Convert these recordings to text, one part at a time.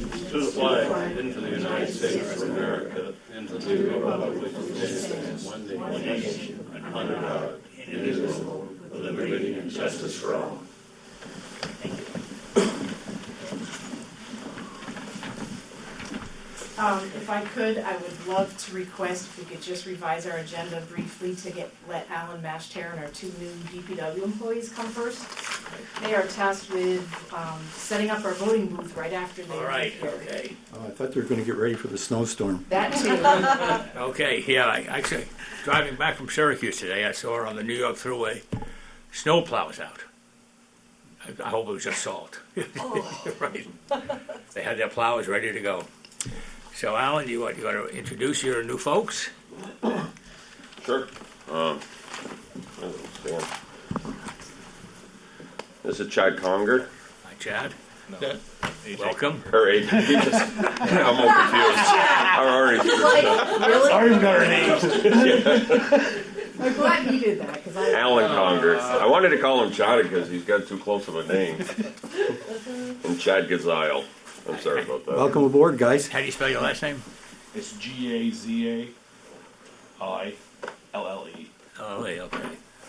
to the flag, and to the United States of America, and to the republic which stands one nation, under God, indivisible, with liberty and justice for all. If I could, I would love to request if we could just revise our agenda briefly to let Alan Mashtare and our two new DPW employees come first. They are tasked with setting up our voting booth right after they All right, get here. okay. Oh, I thought they were going to get ready for the snowstorm. That too. Okay, yeah, actually, driving back from Syracuse today, I saw on the New York Thruway, snow plows out. I hope it was just salt. Oh. Right. They had their plows ready to go. So, Alan, you want to introduce your new folks? Sure. This is Chad Conger. Hi, Chad. No. Welcome. Or AJ. I'm all confused. I'm already Really? Sorry, we got our names. I'm glad he did that because I. Alan Conger. I wanted to call him Chad because he's got too close of a name. And Chad Gazile. I'm sorry about that. Welcome aboard, guys. How do you spell your last name? It's Gazaille. Oh, okay.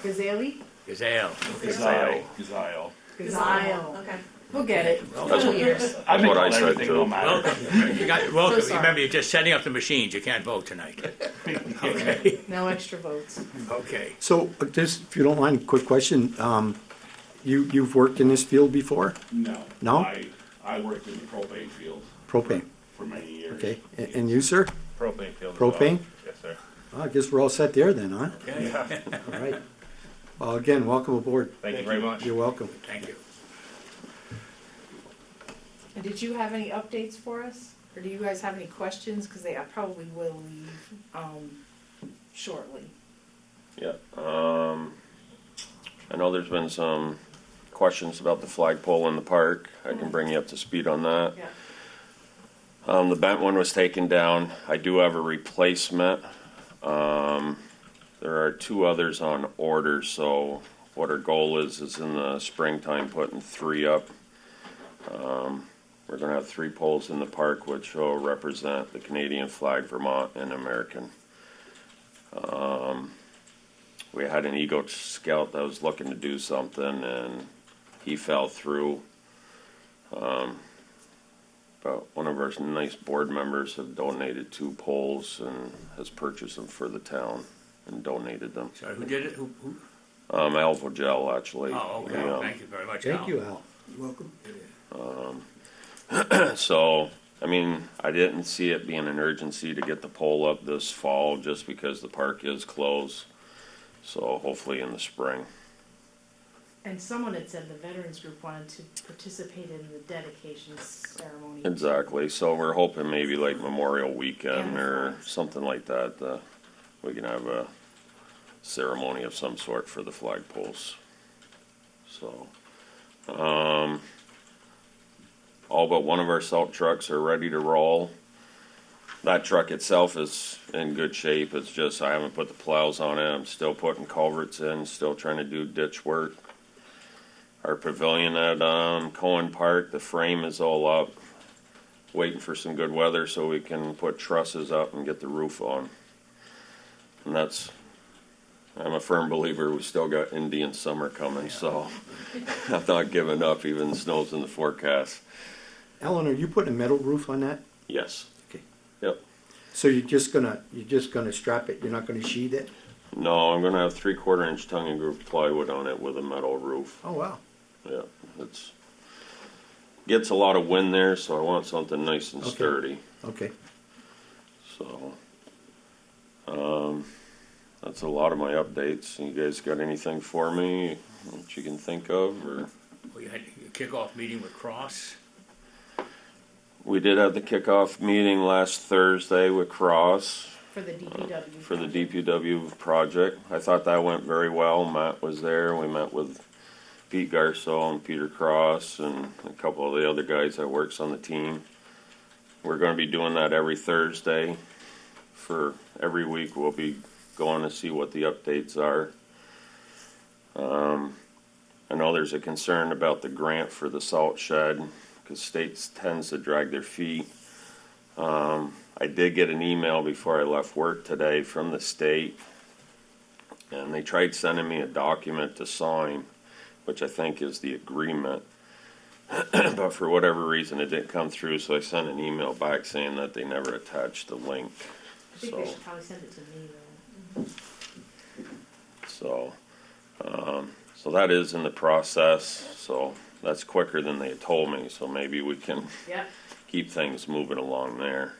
Gazelle? Gazelle. Gazile. Gazile. Okay. We'll get it. That's what- Years. That's what I said everything too. don't matter. Welcome. Welcome. So sorry. Remember, you're just setting up the machines. You can't vote tonight. Okay. No extra votes. Okay. So, just if you don't mind, quick question. You've worked in this field before? No. No? I worked in the propane field Propane. for many years. Okay. And you, sir? Propane field. Propane? Yes, sir. Well, I guess we're all set there then, huh? Okay. Yeah. All right. Well, again, welcome aboard. Thank you very much. You're welcome. Thank you. And did you have any updates for us? Or do you guys have any questions? Because I probably will leave shortly. Yeah. I know there's been some questions about the flagpole in the park. I can bring you up to speed on that. Yeah. The bent one was taken down. I do have a replacement. There are two others on order, so what our goal is in the springtime putting 3 up. We're gonna have 3 poles in the park which will represent the Canadian flag, Vermont, and American. We had an Eagle Scout that was looking to do something and he fell through. But one of our nice board members have donated 2 poles and has purchased them for the town and donated them. Sorry, who did it? Who? Alpha Gel, actually. Oh, okay. Yeah. Thank you very much, Thank Al. you, Al. You're welcome. So, I mean, I didn't see it being an urgency to get the pole up this fall just because the park is closed. So hopefully in the spring. And someone had said the veterans group wanted to participate in the dedication ceremony. Exactly. So we're hoping maybe like Memorial Weekend Yeah. or something like that. We can have a ceremony of some sort for the flagpoles. So, all but one of our salt trucks are ready to roll. That truck itself is in good shape. It's just I haven't put the plows on it. I'm still putting culverts in, still trying to do ditch work. Our pavilion at Cohen Park, the frame is all up. Waiting for some good weather so we can put trusses up and get the roof on. And I'm a firm believer we still got Indian summer coming, so I'm not giving up even the snow's in the forecast. Alan, are you putting a metal roof on that? Yes. Okay. Yep. So you're just gonna strap it, you're not gonna sheathe it? No, I'm gonna have 3/4 inch tongue and groove plywood on it with a metal roof. Oh, wow. Yeah, it's gets a lot of wind there, so I want something nice and Okay. sturdy. Okay. So, that's a lot of my updates. You guys got anything for me that you can think of, or? We had a kickoff meeting with Cross. We did have the kickoff meeting last Thursday with Cross For the DPW. for the DPW project. I thought that went very well. Matt was there. We met with Pete Garceau and Peter Cross and a couple of the other guys that works on the team. We're going to be doing that every Thursday. For every week we'll be going to see what the updates are. I know there's a concern about the grant for the salt shed because states tends to drag their feet. I did get an email before I left work today from the state, and they tried sending me a document to sign, which I think is the agreement. But for whatever reason, it didn't come through, so I sent an email back saying that they never attached the link. I think they should probably send it to me though. So that is in the process, so that's quicker than they had told me, so maybe we can Yep. keep things moving along there.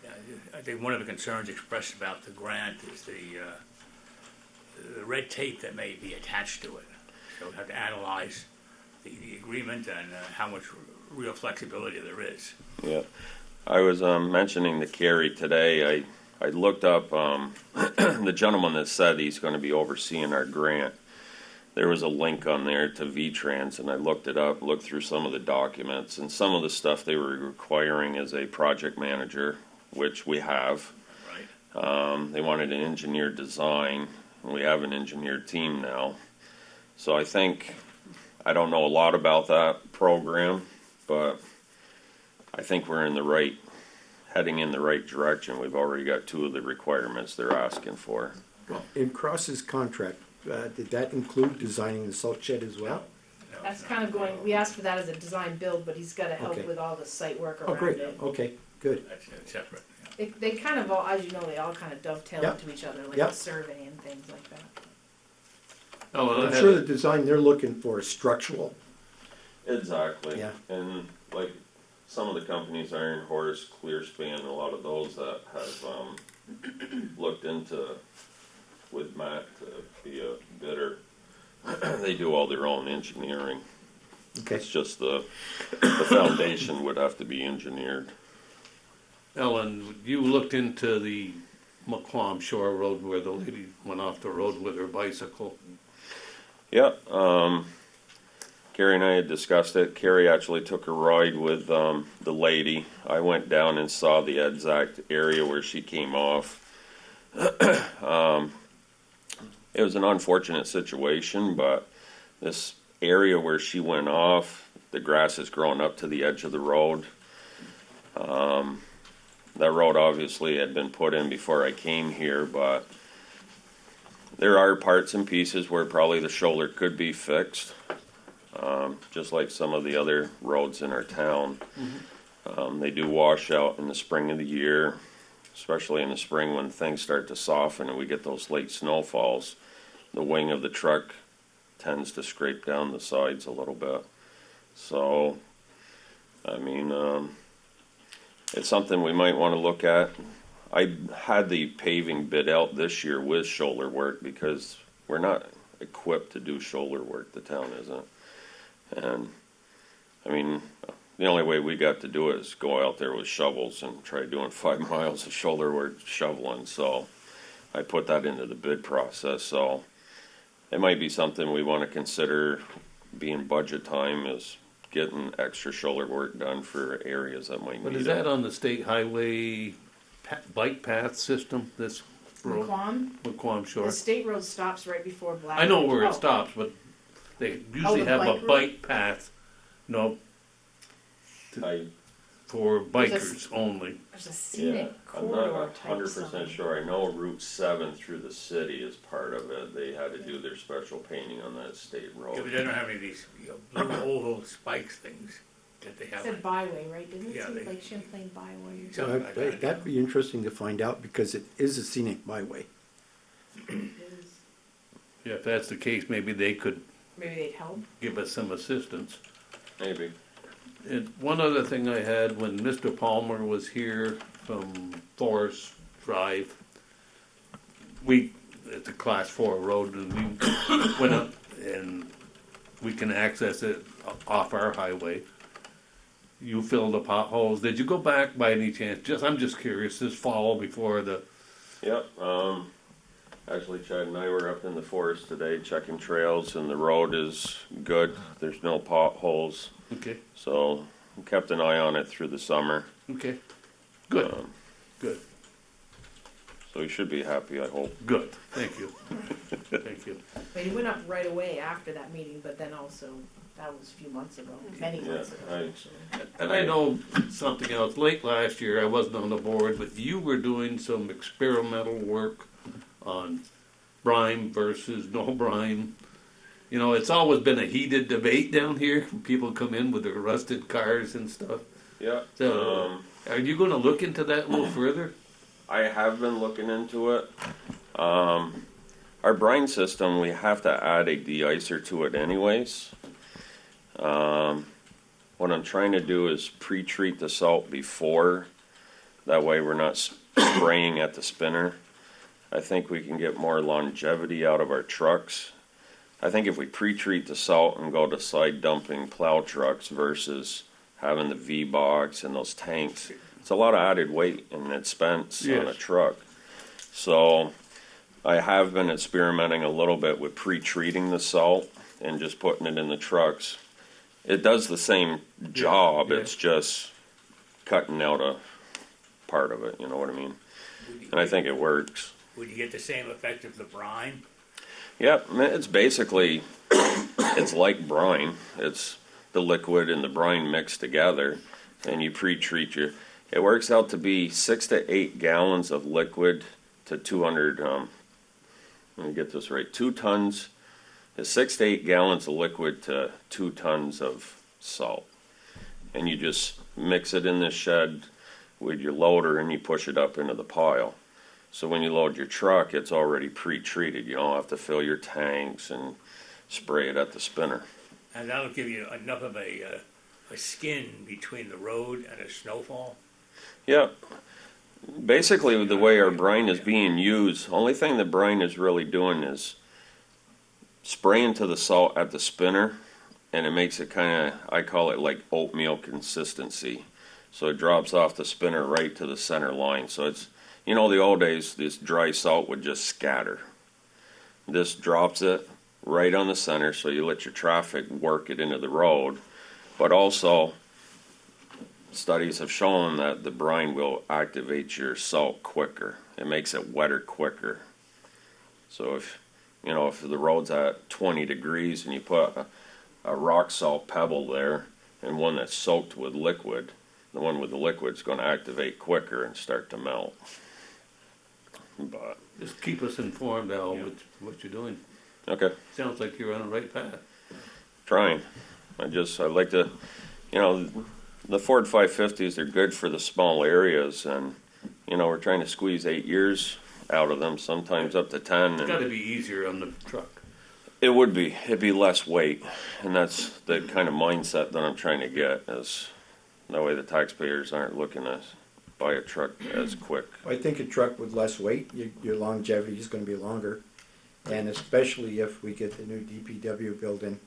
Yeah, I think one of the concerns expressed about the grant is the red tape that may be attached to it. So we have to analyze the agreement and how much real flexibility there is. Yeah, I was mentioning to Carrie today, I looked up the gentleman that said he's going to be overseeing our grant. There was a link on there to VTrans, and I looked it up, looked through some of the documents, and some of the stuff they were requiring as a project manager, which we have. Right. They wanted an engineered design, and we have an engineered team now. So I don't know a lot about that program, but I think we're heading in the right direction. We've already got 2 of the requirements they're asking for. In Cross's contract, did that include designing the salt shed as well? No, That's it's kind not. of going, we asked for that as a design build, but he's gotta help Okay. with all the site work Oh, around great, it. okay, good. That's separate. They kind of all, as you know, they all kind of dovetail Yep. into each other, like Yep. the survey and things like that. Oh, I'm sure the design they're looking for is structural. Exactly. Yeah. And like some of the companies, Iron Horse, Clearspan, a lot of those that have looked into with Matt to be a bidder, they do all their own engineering. Okay, It's just the foundation would have to be engineered. Ellen, you looked into the McQuam Shore Road where the lady went off the road with her bicycle. Yeah, Carrie and I had discussed it. Carrie actually took a ride with the lady. I went down and saw the exact area where she came off. It was an unfortunate situation, but this area where she went off, the grass is growing up to the edge of the road. That road obviously had been put in before I came here, but there are parts and pieces where probably the shoulder could be fixed, just like some of the other roads in our town. They do wash out in the spring of the year, especially in the spring when things start to soften and we get those late snowfalls. The wing of the truck tends to scrape down the sides a little bit. So, I mean, it's something we might want to look at. I had the paving bid out this year with shoulder work because we're not equipped to do shoulder work, the town isn't. And, I mean, the only way we got to do it is go out there with shovels and try doing 5 miles of shoulder work shoveling. So I put that into the bid process. So it might be something we want to consider being budget time is getting extra shoulder work done for areas that might But need is it. that on the state highway bike path system, this road? McQuam Shore? The state road stops right before Black. I know where Oh, it stops, but they usually the have a bike route? bike path, I for There's bikers only. There's a Yeah, scenic I'm corridor not type 100% something. sure. I know Route 7 through the city is part of it. They had to do their special painting on that state Yeah, road. but they don't have any of these blue oval spikes things that they It have. said byway, right? Didn't it Yeah, say they- like Champlain Byway or So- something? Something like that, that'd be interesting to find out because it is a scenic byway. It is. Yeah, if that's the case, maybe they could Maybe they'd help. give us some assistance. Maybe. And one other thing I had, when Mr. Palmer was here from Forest Drive, it's a class 4 road, and we went up and we can access it off our highway. You filled the potholes. Did you go back by any chance? I'm just curious, this fall before the, Yep. Actually, Chad and I were up in the forest today checking trails, and the road is good. There's no potholes. okay, So we kept an eye on it through the summer. okay, good, Um, good. So he should be happy, I hope. Good, thank you. Thank you. I mean, he went up right away after that meeting, but then also, that was a few months ago, many months ago, I- actually. And I know something else, late last year, I wasn't on the board, but you were doing some experimental work on brine versus no brine. You know, it's always been a heated debate down here, people come in with their rusted cars and stuff. Yeah. So, are you gonna look into that a little further? I have been looking into it. Our brine system, we have to add a de-icer to it anyways. What I'm trying to do is pre-treat the salt before. That way we're not spraying at the spinner. I think we can get more longevity out of our trucks. I think if we pre-treat the salt and go to side dumping plow trucks versus having the V-box and those tanks, it's a lot of added weight and expense on a Yes. truck. So I have been experimenting a little bit with pre-treating the salt and just putting it in the trucks. It does the same job, Yeah. it's just cutting out a part of it, you know what I mean? And I think it works. Would you get the same effect of the brine? Yep, it's basically, it's like brine. It's the liquid and the brine mixed together, and you pre-treat your. It works out to be 6 to 8 gallons of liquid to 200. Let me get this right. 2 tons is 6 to 8 gallons of liquid to 2 tons of salt, and you just mix it in this shed with your loader, and you push it up into the pile. So when you load your truck, it's already pre-treated. You don't have to fill your tanks and spray it at the spinner. And that'll give you enough of a skin between the road and a snowfall? Yep. Basically, the way our brine is being used, only thing that brine is really doing is spraying to the salt at the spinner, and it makes it kind of, I call it like oatmeal consistency. So it drops off the spinner right to the center line. So it's, you know, the old days, this dry salt would just scatter. This drops it right on the center, so you let your traffic work it into the road. But also, studies have shown that the brine will activate your salt quicker. It makes it wetter quicker. So if, you know, if the road's at 20 degrees and you put a rock salt pebble there and one that's soaked with liquid, the one with the liquid's going to activate quicker and start to melt. But Just keep us informed, Al, with what you're doing. okay, Sounds like you're on the right path. trying. I like to, you know, the Ford 550s are good for the small areas, and you know we're trying to squeeze 8 years out of them, sometimes up to 10. It's And gotta be easier on the truck. it'd be less weight, and that's the kind of mindset that I'm trying to get. Is that way the taxpayers aren't looking to buy a truck as quick. I think a truck with less weight, your longevity is gonna be longer. And especially if we get the new DPW building,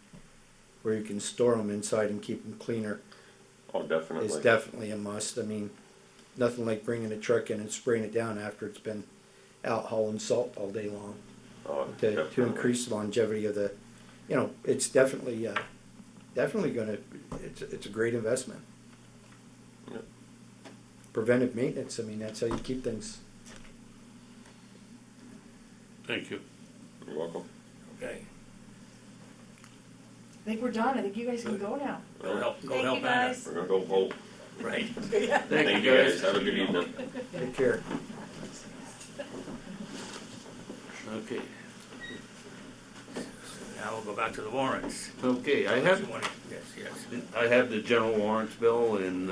where you can store them inside and keep them cleaner, Oh, definitely. is definitely a must. I mean, nothing like bringing a truck in and spraying it down after it's been out hauling salt all day long. Oh, To definitely. increase the longevity of the, you know, it's definitely gonna, it's a great investment. Yep. Preventive maintenance, I mean, that's how you keep things. Thank you. You're welcome. Okay. I think we're done, I think you guys can go now. Go help Thank you, Anna. guys. We're gonna go vote. Right. Thank you guys. Have a good evening. Take care. Okay. Now we'll go back to the warrants. Okay, I have Yes. I have the general warrants bill in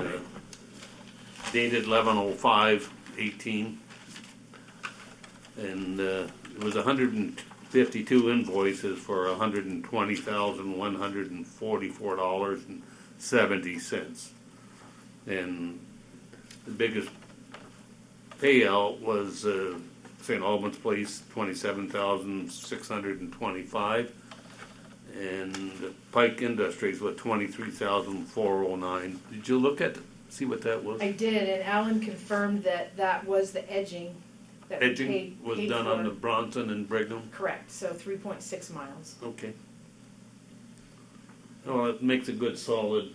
dated 11/05/18, and it was 152 invoices for $120,144.70, and the biggest payout was St. Albans Place, 27,625. And Pike Industries with 23,409. Did you look at, see what that was? I did, and Alan confirmed that that was the edging that we Edging paid was paid done on for. the Bronson and Brigham? Correct, so 3.6 miles. Okay. Well, it makes a good solid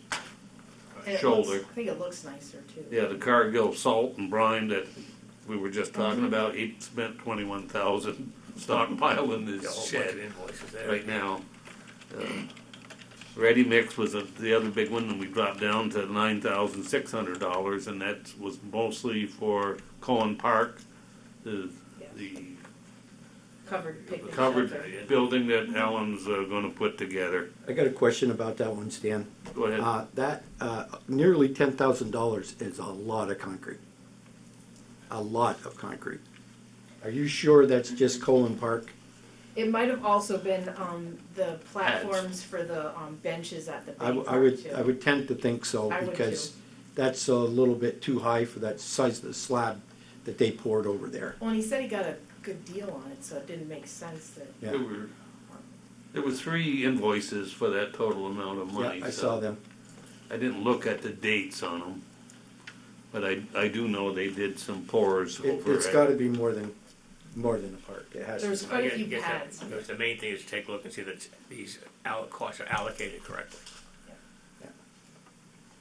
And it shoulder. looks, I think it looks nicer too. Yeah, the Cargill salt and brine that we were just talking about, he spent 21,000 stockpiling The his whole bunch shed of invoices there. right now. Ready mix was the other big one, and we dropped down to $9,600, and that was mostly for Cohen Park, the Covered picnic covered shelter. building that Alan's gonna put together. I got a question about that one, Stan. Go ahead. That, nearly $10,000 is a lot of concrete. A lot of concrete. Are you sure that's just Colin Park? It might have also been, the platforms for the, benches at the I big would, park, I too. would tend to think so, I would because too. that's a little bit too high for that size of the slab that they poured over there. Well, and he said he got a good deal on it, so it didn't make sense that, Yeah, There were 3 invoices for that total amount of money. yeah, I so saw them. I didn't look at the dates on them, but I do know they did some pours over It's at- gotta be more than a park, it has to there's be. quite a I few guess that- pads. I guess the main thing is to take a look and see that these costs are allocated correctly.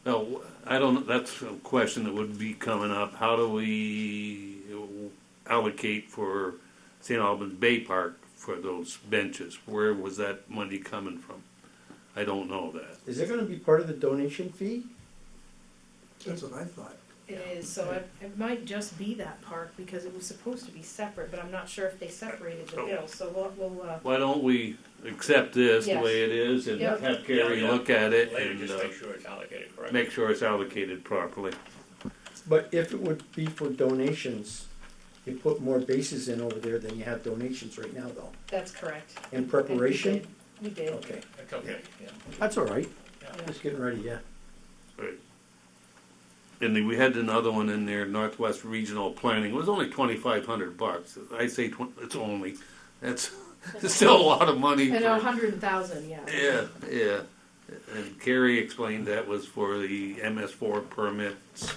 No, I don't, that's a question that would be coming up. How do we allocate for St. Albans Bay Park for those benches? Where was that money coming from? I don't know that. Is it gonna be part of the donation fee? That's what I thought. It is, so it might just be that park, because it was supposed to be separate, but I'm not sure if they separated the bill, so we'll, Why don't we accept this the Yes. way it is and Yep. have Carrie Yeah. look at it Later, and just make sure it's allocated correctly. make sure it's allocated properly. But if it would be for donations, you put more bases in over there than you have donations right now, though. that's correct. In preparation? We did. Okay, It's okay, yeah. that's all right. Yeah. Just getting ready, yeah. Right. And then we had another one in there, Northwest Regional Planning. It was only $2,500. I say it's only. That's it's still a lot of money. And for- 100,000, yeah. Yeah. And Carrie explained that was for the MS4 permits.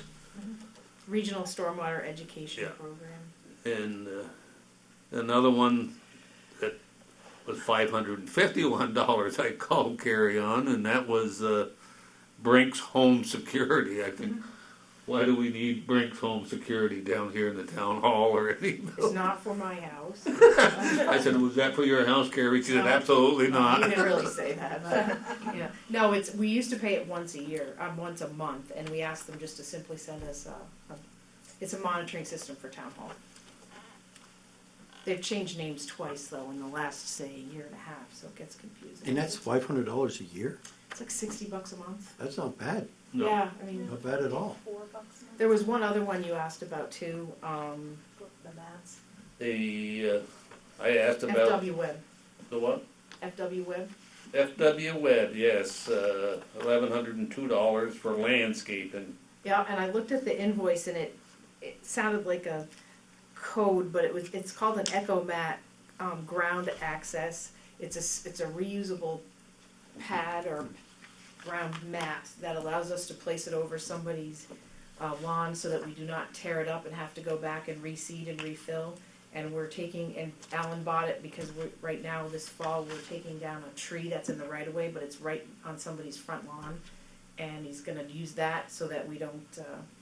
Regional Stormwater Education Yeah. Program. And another one that was $551 I called Carrie on, and that was Brink's Home Security. I think, why do we need Brink's Home Security down here in the town hall or anything? It's not for my house. I said, was that for your house, Carrie? She said, No. absolutely You not. didn't really say that, but, yeah. No, we used to pay it once a year, once a month, and we asked them just to simply send us it's a monitoring system for town hall. They've changed names twice, though, in the last, say, year and a half, so it gets confusing. And that's $500 a year? It's like $60 a month. That's not bad, No. Yeah, I mean, not bad at all. there was one other one you asked about too, the mats. I asked about FW Web, the what? FW Web. FW Web, yes, $1,102 for landscaping. Yeah, and I looked at the invoice and it sounded like a code, but it's called an Echo Mat, ground access. It's a reusable pad or ground mat that allows us to place it over somebody's lawn so that we do not tear it up and have to go back and reseed and refill. And and Alan bought it because right now this fall we're taking down a tree that's in the right of way, but it's right on somebody's front lawn. And he's gonna use that so that we don't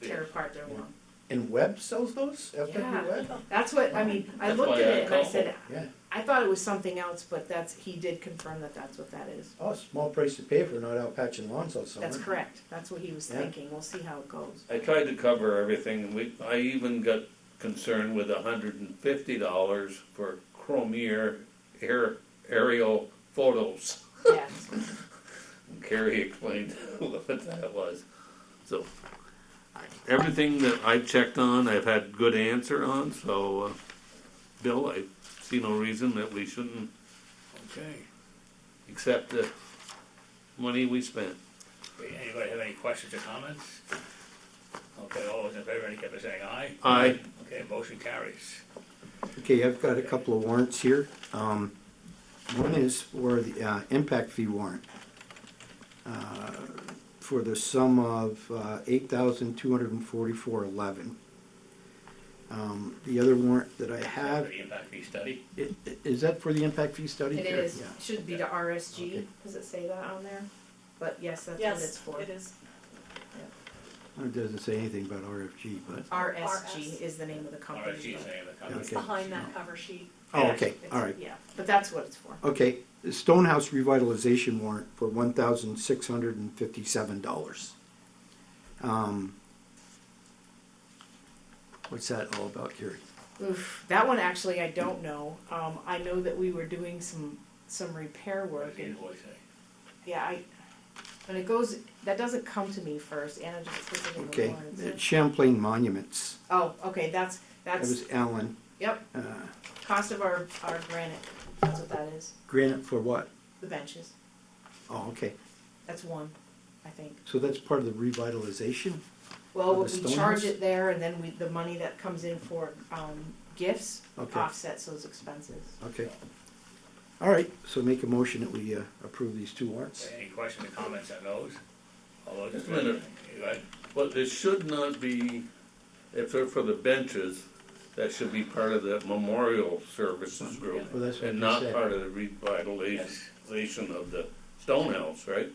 tear apart their lawn. And Webb sells those? FW Yeah. Webb? That's what, I mean, I That's looked why at I it and I called. said, Yeah. I thought it was something else, but he did confirm that that's what that is. Oh, small price to pay for not out patching lawns all summer. That's correct, that's what he was Yeah. thinking, we'll see how it goes. I tried to cover everything, and I even got concerned with $150 for Chromier aerial photos. Yes, And Carrie explained what that was. So, everything that I've checked on, I've had good answer on, so, Bill, I see no reason that we shouldn't Okay. accept the money we spent. Okay, anybody have any questions or comments? Okay, all those in favor, indicate by saying aye. Aye. Okay, motion carries. Okay, I've got a couple of warrants here. One is for the impact fee warrant for the sum of $8,244.11. The other warrant that I have, For the impact fee study. is that for the impact fee study? it is, Yeah. should be to RSG, Okay. does it say that on there? But yes, that's what it's for. It is. It doesn't say anything about RFG, but, RSG is the name of the company. RSG is the name of the company. It's Okay. behind that cover sheet. oh, Yeah, okay, it's- all right. Yeah, but that's what it's for. Okay, the Stonehouse revitalization warrant for $1,657. What's that all about, Gary? Oof, that one actually I don't know. I know that we were doing some repair What's work the and, invoice say? yeah, when it goes, that doesn't come to me first, Anna just puts it in the Okay, warrants. it's Champlain Monuments. Oh, okay, That was Alan. yep, Uh, cost of our granite, that's what that is, Granite for what? the benches, Oh, okay. that's one, I think. So that's part of the revitalization? Well, For we the charge Stonehouse? it there and then the money that comes in for, gifts Okay. offsets those expenses. Okay. All right, so make a motion that we approve these two warrants. Any questions or comments on those? All those in Just a minute. favor? Go ahead. But it should not be, if they're for the benches, that should be part of the memorial services group. Well, that's what And you not said. part of the revitalization of the Stonehouse, right?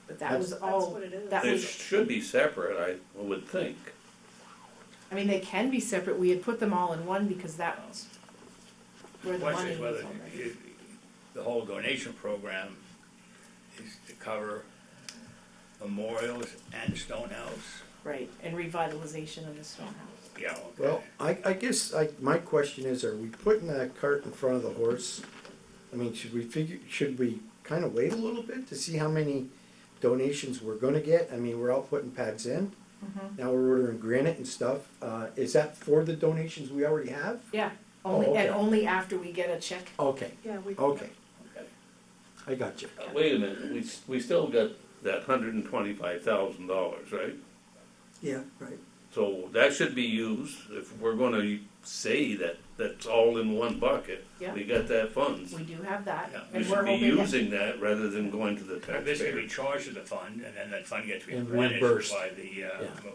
But that was That's all, what it is. that They was, should be separate, I would think. I mean, they can be separate, we had put them all in one because that was where the Question money is was whether already. the whole donation program is to cover memorials and Stonehouse. Right, and revitalization of the Stonehouse. Yeah, okay. Well, I guess my question is, are we putting that cart in front of the horse? I mean, should we kind of wait a little bit to see how many donations we're gonna get? I mean, we're all putting pads in. Now we're ordering granite and stuff. Is that for the donations we already have? Yeah, Oh, okay. and only after we get a check. Okay, Yeah, we. okay, Okay. I got you. Wait a minute, we still got that $125,000, right? Yeah, right. So that should be used, if we're gonna say that that's all in one bucket, Yeah. we got that funds. We do have that, Yeah. We and should we're be hoping that, using that rather than going to the This could be taxpayer. charged to the fund, and then that fund gets And replenished reimbursed. by the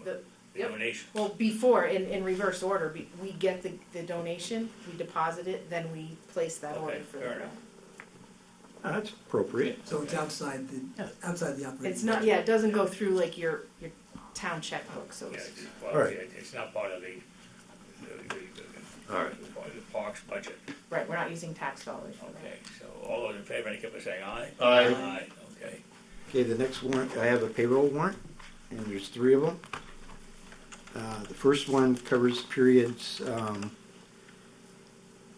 The- yep. donation. well, before, in reverse order, we get the donation, we deposit it, then we place that Okay, order for the fair grant. That's appropriate. So it's outside the operating. It's not, yeah, it doesn't go through like your town checkbook, so Yeah, to it's, speak. well, All right. it's not part of the All right. part of the parks budget. Right, we're not using tax dollars for that. Okay, so all those in favor, indicate by saying aye. Aye. Aye, okay. Okay, the next warrant, I have a payroll warrant, and there's three of them. The first one covers periods, wait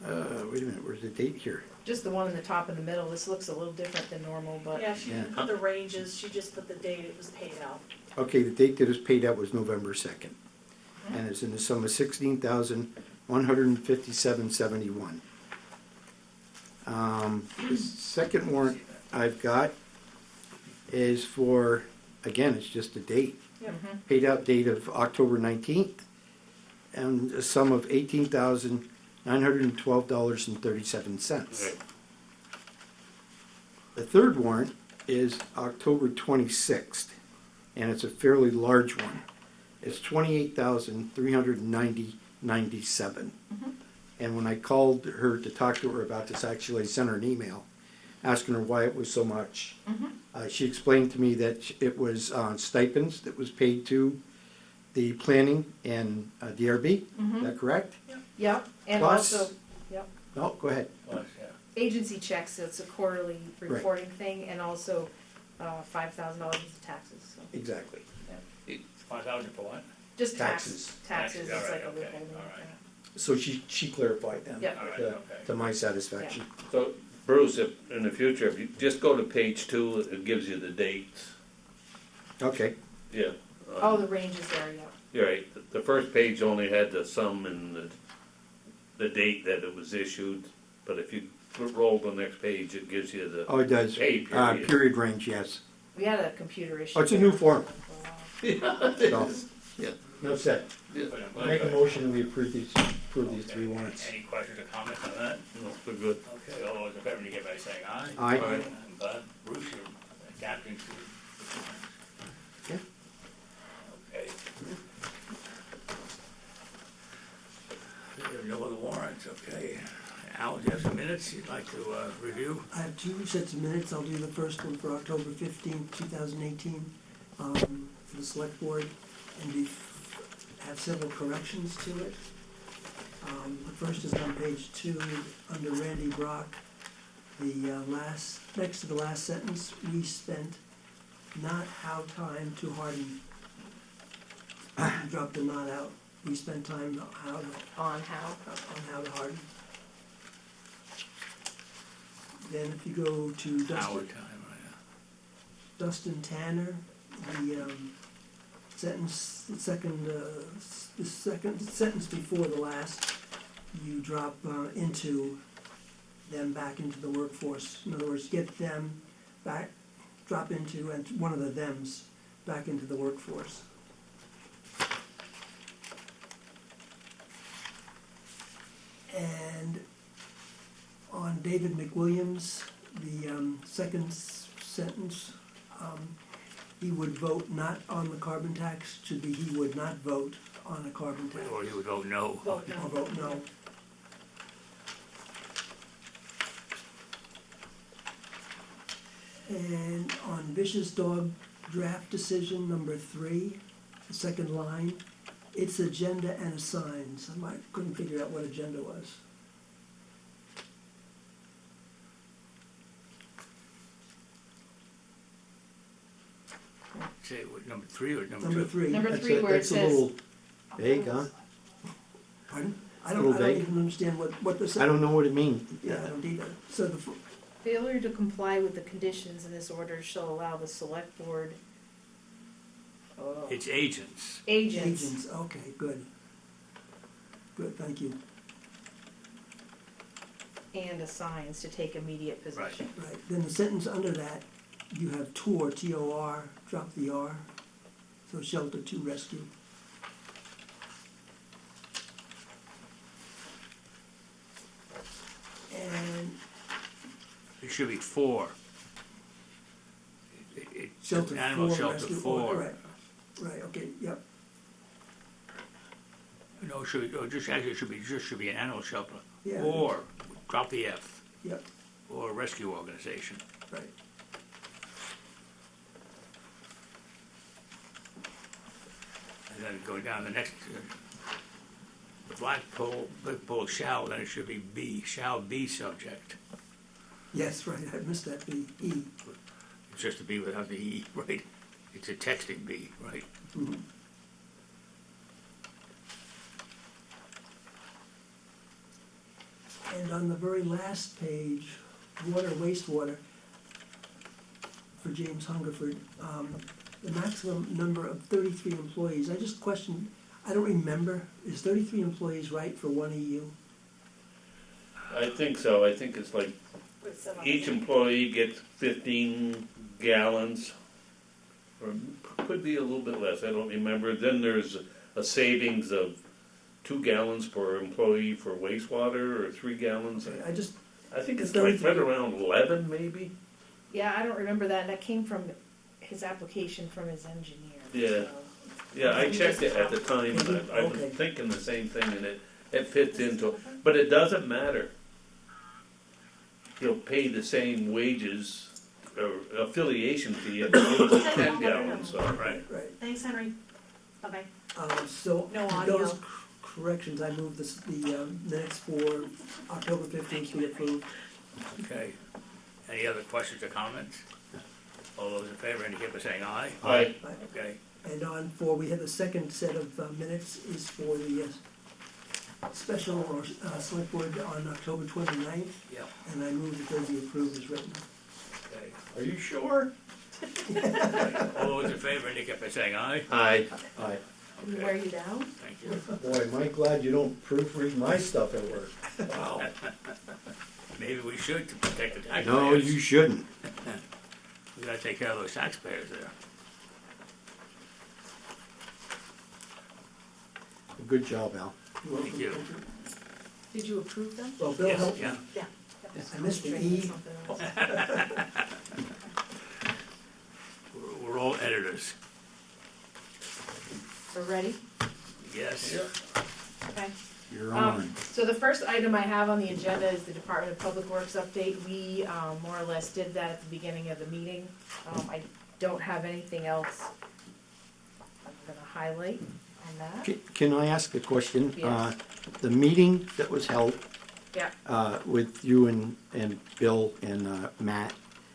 a minute, where's the date here? Just the one in the top and the middle, this looks a little different than normal, but. Yeah, she didn't Yeah. put the ranges, she just put the date it was paid out. Okay, the date that is paid out was November 2nd, and it's in the sum of $16,157.71. The second warrant I've got is for, again, it's just a date. Paid out date of October 19th, and a sum of $18,912.37. Right. The third warrant is October 26th, and it's a fairly large one. It's $28,390.97. And when I called her to talk to her about this, actually I sent her an email asking her why it was so much. She explained to me that it was stipends that was paid to the planning and DRB. Is that correct? Yep, and Plus- also, yep, No, go ahead. Plus, yeah. agency checks, so it's a quarterly reporting thing, and also $5,000 of taxes, so. Exactly. 5,000 for what? Just Taxes. taxes, Taxes, it's like all a right, okay, withholding. all right. So she clarified them Yep. All right, to, okay. to my satisfaction. So, Bruce, if, in the future, if you just go to page 2, it gives you the dates. Okay, Yeah. Oh, the range is there, yep. You're right, the first page only had the sum and the date that it was issued, but if you roll the next page, it gives you the oh, it does. pay period. Period range, yes. We had a computer issue. Oh, it's a new form. So, Yeah. no set. Make a motion and we approve these three warrants. Any questions or comments on that? No, we're good. Okay, all those in favor, indicate by saying aye. Aye. Aye. And Bud, Bruce, you're adapting to. Yeah. Okay. There are no other warrants, okay. Al, do you have some minutes you'd like to review? I have two sets of minutes. I'll do the first one for October 15th, 2018, for the select board. and have several corrections to it. The first is on page 2, under Randy Brock. The next to the last sentence, we spent not how time to harden. You dropped the not out. We spent time On how? on how to harden. Then if you go to Hour Dustin, time, right? Dustin Tanner, the sentence, the second sentence before the last, you drop into them back into the workforce. In other words, get them back, drop into, and one of the thems back into the workforce. And on David McWilliams, the second sentence, he would vote not on the carbon tax, should be he would not vote on a carbon tax. Or you would vote no. Vote no. Or vote no. And on Vicious Dog draft decision number 3, the second line, it's agenda and assigns. I couldn't figure out what agenda was. Say, what, number 3 or number 2? Number 3. Number That's 3 where it that's a says. little vague, huh? Pardon? I a don't little vague. even understand what the. I don't know what it means. Yeah, I don't either. So the, Failure to comply with the conditions in this order shall allow the select board It's agents. agents okay, good. Good, thank you. and assigns to take immediate possession. Right, then the sentence under that, you have TOR, T-O-R, drop the R, so shelter to rescue. And It should be 4. It's shelter animal for shelter rescue. 4. Right, right, okay, yep, No, it should be, or just, actually, it should be an animal shelter. yeah. Or, drop the F, Yep, or a rescue organization. right. And then go down the next, the flagpole, shall, then it should be B, shall be subject. Yes, right, I missed that B, E. It's just a B without the E, right? It's a texting B, right? Mhm. And on the very last page, water, wastewater, for James Hungerford, the maximum number of 33 employees, I just questioned, I don't remember, is 33 employees right for one EU? I think so, I think it's like With some each other- employee gets 15 gallons, or could be a little bit less, I don't remember. Then there's a savings of 2 gallons per employee for wastewater, or 3 gallons. I just, I think it's like 33. right around 11 maybe. Yeah, I don't remember that, and that came from his application from his engineer. Yeah. so. Yeah, I checked it at the time, and I was Okay. thinking the same thing, and it fits into, but it doesn't matter. He'll pay the same wages, or affiliation fee if it's 10 gallons, so. Right. right. Thanks, Henry. Bye-bye. So, No with audio. those corrections, I move the minutes for October 15th be approved. Okay. Any other questions or comments? All those in favor indicate by saying aye. Aye. Okay. And we have the second set of minutes is for the special or select board on October 29th, Yep. and I move that they be approved as written. Okay. Are you sure? All those in favor indicate by saying aye. Aye. Aye. Can we wear you down? Thank you. Boy, am I glad you don't proofread my stuff at work. Wow. Maybe we should to protect the taxpayers. No, you shouldn't. We gotta take care of those taxpayers there. Good job, Al. You're welcome. Thank you. Did you approve them? Well, Bill Yes, helped. yeah. Yeah. I missed the Training E. something else. We're all editors. We're ready? Yes. Okay. You're Um, on. So the first item I have on the agenda is the Department of Public Works update. We more or less did that at the beginning of the meeting. I don't have anything else I'm gonna highlight on that. Can I ask a question? Yes. The meeting that was held Yeah, with you and Bill and Matt,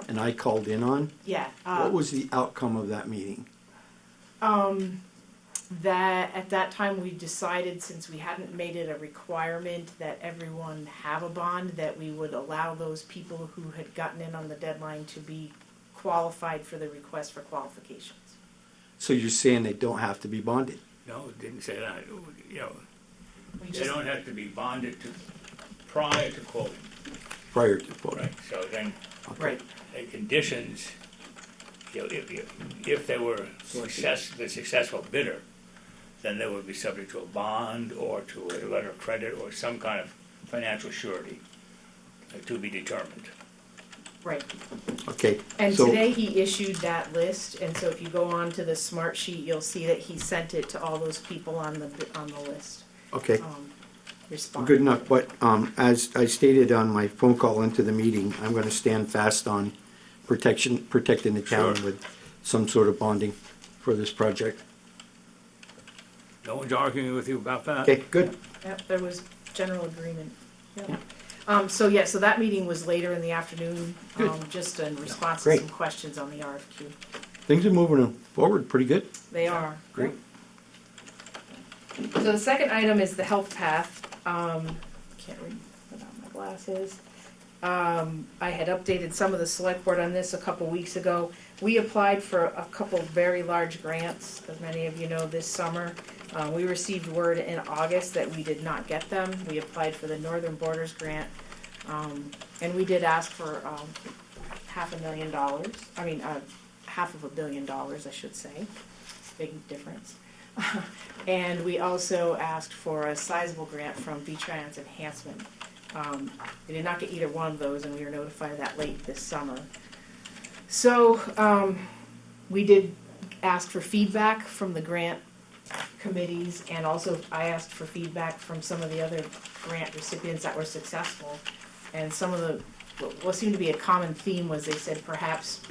and I called in on, yeah. what was the outcome of that meeting? That at that time we decided, since we hadn't made it a requirement that everyone have a bond, that we would allow those people who had gotten in on the deadline to be qualified for the request for qualifications. So you're saying they don't have to be bonded? No, it didn't say that. You know, We they just, don't have to be bonded prior to quoting. Prior to voting? Right, so then right, the conditions, you know, if they were the successful bidder, then they would be subject to a bond or to a letter of credit or some kind of financial surety to be determined. right. Okay. And so- today he issued that list, and so if you go on to the smart sheet, you'll see that he sent it to all those people on the list. Okay. Respond. Good enough, but as I stated on my phone call into the meeting, I'm gonna stand fast on protecting the town Sure. with some sort of bonding for this project. No one's arguing with you about that? Okay, good. Yep, there was general agreement. Yep. So that meeting was later in the afternoon, Good. just in response to Great. some questions on the RFQ. Things are moving forward pretty good. They are. Great. So the second item is the health path. Can't read without my glasses. I had updated some of the select board on this a couple weeks ago. We applied for a couple very large grants, as many of you know, this summer. We received word in August that we did not get them. We applied for the Northern Borders Grant, and we did ask for $500,000. I mean, $500 million, I should say. Big difference. And we also asked for a sizable grant from V-Trans Enhancement. We did not get either one of those, and we were notified of that late this summer. So we did ask for feedback from the grant committees, and also I asked for feedback from some of the other grant recipients that were successful. And some of what seemed to be a common theme was they said perhaps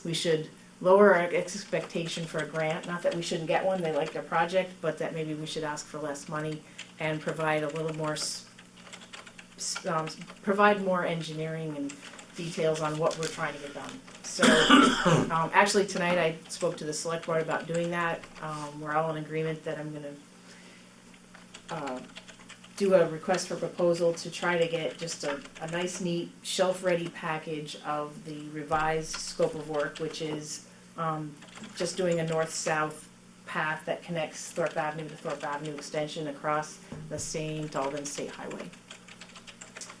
we should lower our expectation for a grant. Not that we shouldn't get one, they like their project, but that maybe we should ask for less money and provide a little more, provide more engineering and details on what we're trying to get done. So, actually tonight I spoke to the select board about doing that. We're all in agreement that I'm gonna do a request for proposal to try to get just a nice, neat, shelf-ready package of the revised scope of work, which is just doing a north-south path that connects Thorpe Avenue to Thorpe Avenue Extension across the St. Albans State Highway.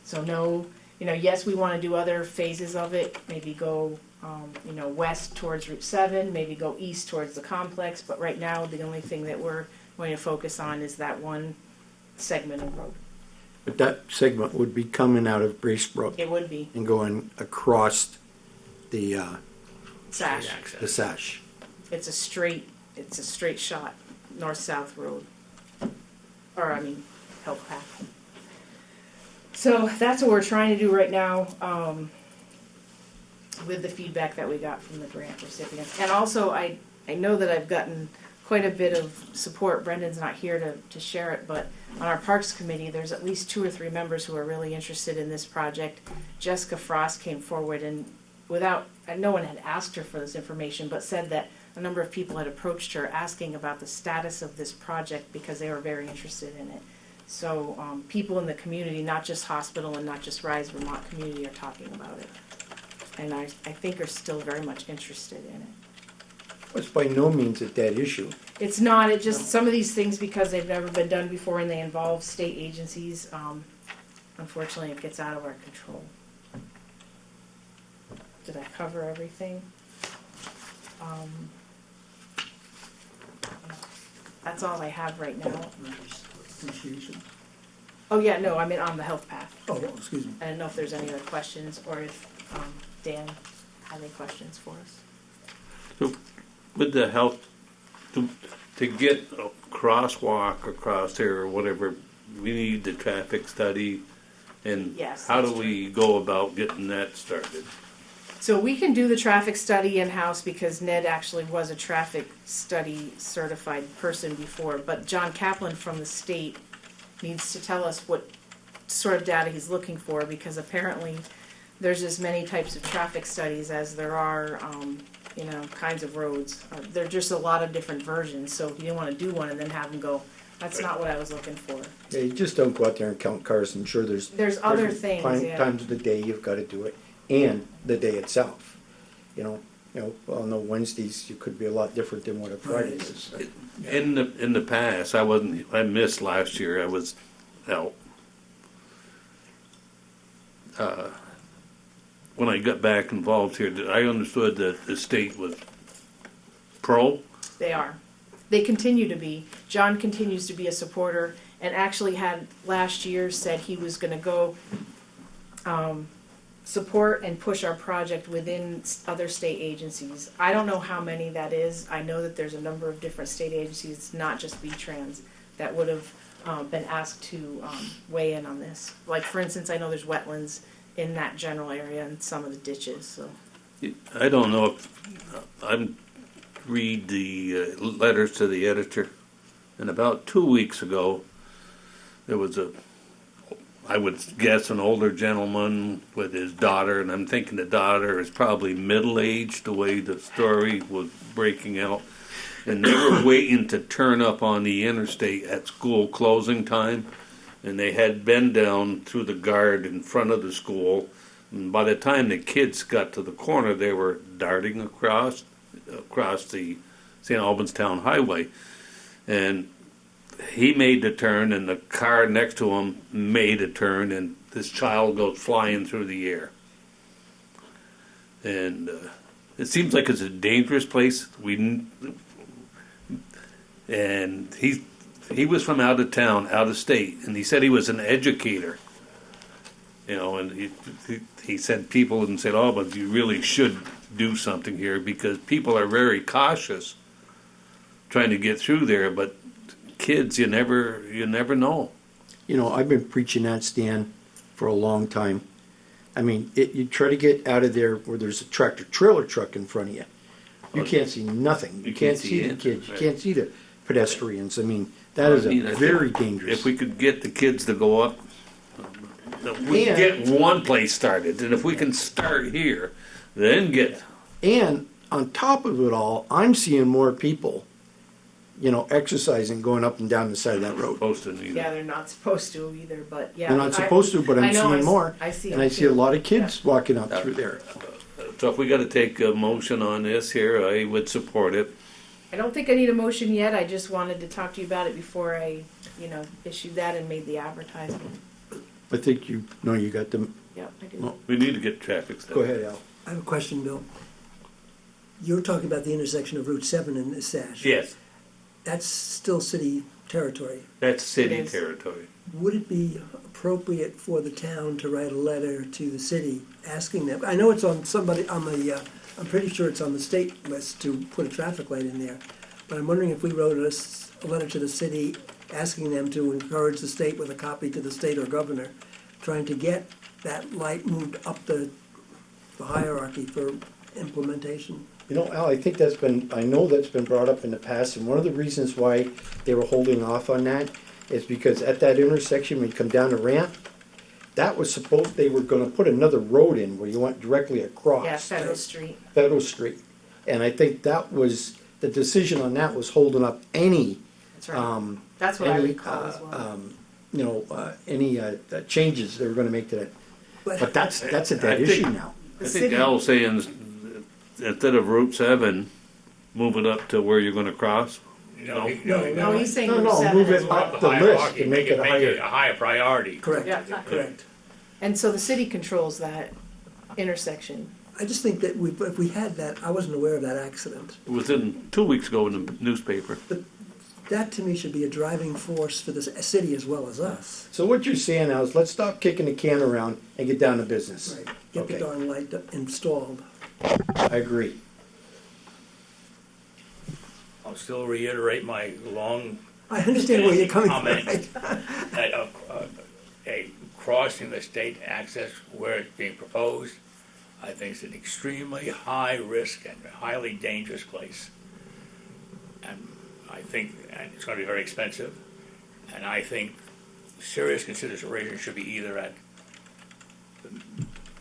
So no, yes, we want to do other phases of it, maybe go, west towards Route 7, maybe go east towards the complex, but right now the only thing that we're going to focus on is that one segment of road. But that segment would be coming out of Bracebrook It would be and going across the sash. the sash. It's a straight shot, north-south road. Or, health path. So that's what we're trying to do right now, with the feedback that we got from the grant recipients. And also, I know that I've gotten quite a bit of support. Brendan's not here to share it, but on our Parks Committee, there's at least 2 or 3 members who are really interested in this project. Jessica Frost came forward and no one had asked her for this information, but said that a number of people had approached her asking about the status of this project because they were very interested in it. So people in the community, not just hospital and not just Rise Vermont community, are talking about it. And I think are still very much interested in it. It's by no means a dead issue. It's not, it just, some of these things, because they've never been done before and they involve state agencies, unfortunately it gets out of our control. Did I cover everything? That's all I have right now. Appreciation. Oh yeah, no, I mean on the health path. Oh, excuse me. I don't know if there's any other questions or if Dan had any questions for us. So with the health, to get a crosswalk across here or whatever, we need the traffic study. And Yes, how do that's we go about getting that started? So we can do the traffic study in-house because Ned actually was a traffic study certified person before, but John Kaplan from the state needs to tell us what sort of data he's looking for, because apparently there's as many types of traffic studies as there are, kinds of roads. There are just a lot of different versions, so you didn't want to do one and then have them go, that's not what I was looking for. Yeah, you just don't go out there and count cars. I'm sure there's Other different things, yeah. times of the day you've got to do it, and the day itself. Well, no, Wednesdays, you could be a lot different than what a Friday is. In the past, I missed last year, I was out. When I got back involved here, I understood that the state was pro. They are. They continue to be. John continues to be a supporter, and actually had last year said he was going to go support and push our project within other state agencies. I don't know how many that is. I know that there's a number of different state agencies, not just V-Trans, that would have been asked to weigh in on this. Like, for instance, I know there's wetlands in that general area and some of the ditches. So I don't know if I read the letters to the editor, and about 2 weeks ago, there was I would guess an older gentleman with his daughter, and I'm thinking the daughter is probably middle-aged the way the story was breaking out, and they were waiting to turn up on the interstate at school closing time, and they had been down through the guard in front of the school, and by the time the kids got to the corner, they were darting across the St. Albans Town Highway, and he made the turn, and the car next to him made a turn, and this child goes flying through the air. And it seems like it's a dangerous place. And he was from out of town, out of state, and he said he was an educator. And he said people and said, "Oh, but you really should do something here because people are very cautious trying to get through there, but kids, you never know." I've been preaching that, Stan, for a long time. I mean, you try to get out of there where there's a tractor-trailer truck in front of you. You can't see nothing. You can't see the kids. You can't see the pedestrians. I mean, that is very dangerous. If we could get the kids to go up, we can get one place started, and if we can start here, then get... And on top of it all, I'm seeing more people exercising, going up and down the side of that road. yeah, they're not supposed to either, but yeah. They're not supposed to, but I'm seeing more. I see and I see a lot of kids walking up through there. So if we got to take a motion on this here, I would support it. I don't think I need a motion yet. I just wanted to talk to you about it before I, issued that and made the advertisement. I think you got them. Yep, I do. Well, We need to get traffic stuff. go ahead, Al. I have a question, Bill. You're talking about the intersection of Route 7 and Sash. Yes, That's still city territory. that's city It is. territory. Would it be appropriate for the town to write a letter to the city asking them? I know it's on somebody on the, I'm pretty sure it's on the state list to put a traffic light in there. But I'm wondering if we wrote a letter to the city asking them to encourage the state with a copy to the state or governor, trying to get that light moved up the hierarchy for implementation. Al, I think I know that's been brought up in the past, and one of the reasons why they were holding off on that is because at that intersection, when you come down the ramp, that was they were gonna put another road in where you went directly across. Yeah, Federal Street. Federal Street. And I think the decision on that was holding up any, That's right. That's what I recall as well. any changes they were gonna make to that. But that's a dead I think- issue now. I think Al's saying instead of Route 7, move it up to where you're going to cross. No, he's saying No, Route no, 7 move as it well. up the list and make it higher. a higher priority. Correct, Yeah. correct. And so the city controls that intersection. I just think that if we had that, I wasn't aware of that accident. It was in 2 weeks ago in the newspaper. That to me should be a driving force for the city as well as us. So what you're saying now is let's stop kicking the can around and get down to business. Right. Get Okay. the darn light installed. I agree. I'll still reiterate my long I understand where you're coming from. comment right? that a crossing the state access where it's being proposed, I think it's an extremely high risk and highly dangerous place. And I think, and it's gonna be very expensive, and I think serious consideration should be either at the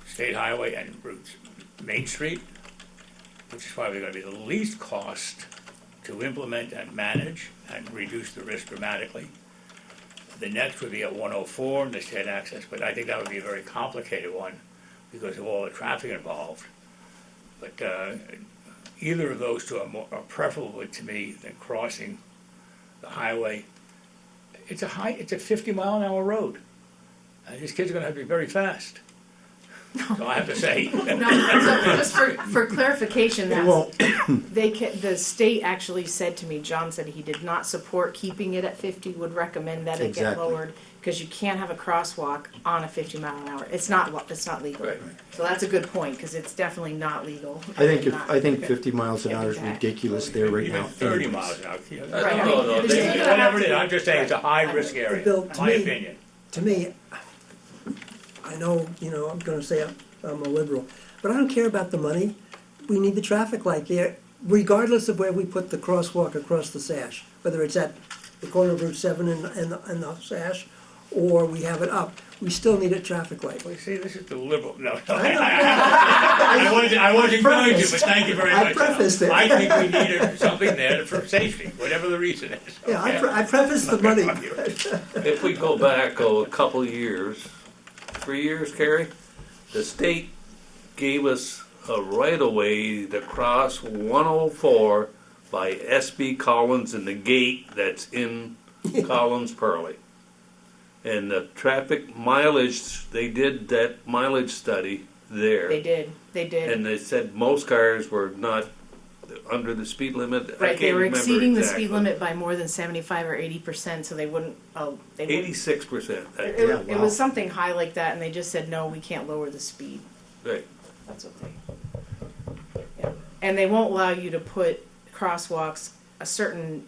State Highway and Route Main Street, which is probably gonna be the least cost to implement and manage and reduce the risk dramatically. The next would be at 104, the state access, but I think that would be a very complicated one because of all the traffic involved. But either of those two are preferable to me than crossing the highway. It's a 50-mile-an-hour road. And these kids are gonna have to be very fast. So I have to say. No, so just for clarification, that's, the state actually said to me, John said he did not support keeping it at 50, would recommend that it get Exactly. lowered, because you can't have a crosswalk on a 50-mile-an-hour. It's not legal. Right. So that's a good point, because it's definitely not legal. I think 50 miles an hour is ridiculous there right Even now. 30 anyways. miles an hour. Right, I mean, No, there's still gonna have Whatever it to is, be- I'm just saying it's a high-risk area, Bill, in to my me- opinion. To me, I know, I'm gonna say I'm a liberal, but I don't care about the money. We need the traffic light there, regardless of where we put the crosswalk across the sash, whether it's at the corner of Route 7 and the sash, or we have it up. We still need a traffic light. Well, you see, this is the liberal, no. I wasn't going to, but thank you very I much. prefaced it. I think we needed something there for safety, whatever the reason is. Yeah, okay? I prefaced the money. If we go back a couple of years, 3 years, Carrie, the state gave us a right-of-way to cross 104 by SB Collins and the gate that's in Collins Pearly. And the traffic mileage, they did that mileage study there. They did. And they said most cars were not under the speed limit. I Right, can't they were remember exceeding the exactly. speed limit by more than 75 or 80%, so they wouldn't. 86%. It was something high like that, and they just said no, we can't lower the speed. Right. That's what they. Yeah, and they won't allow you to put crosswalks a certain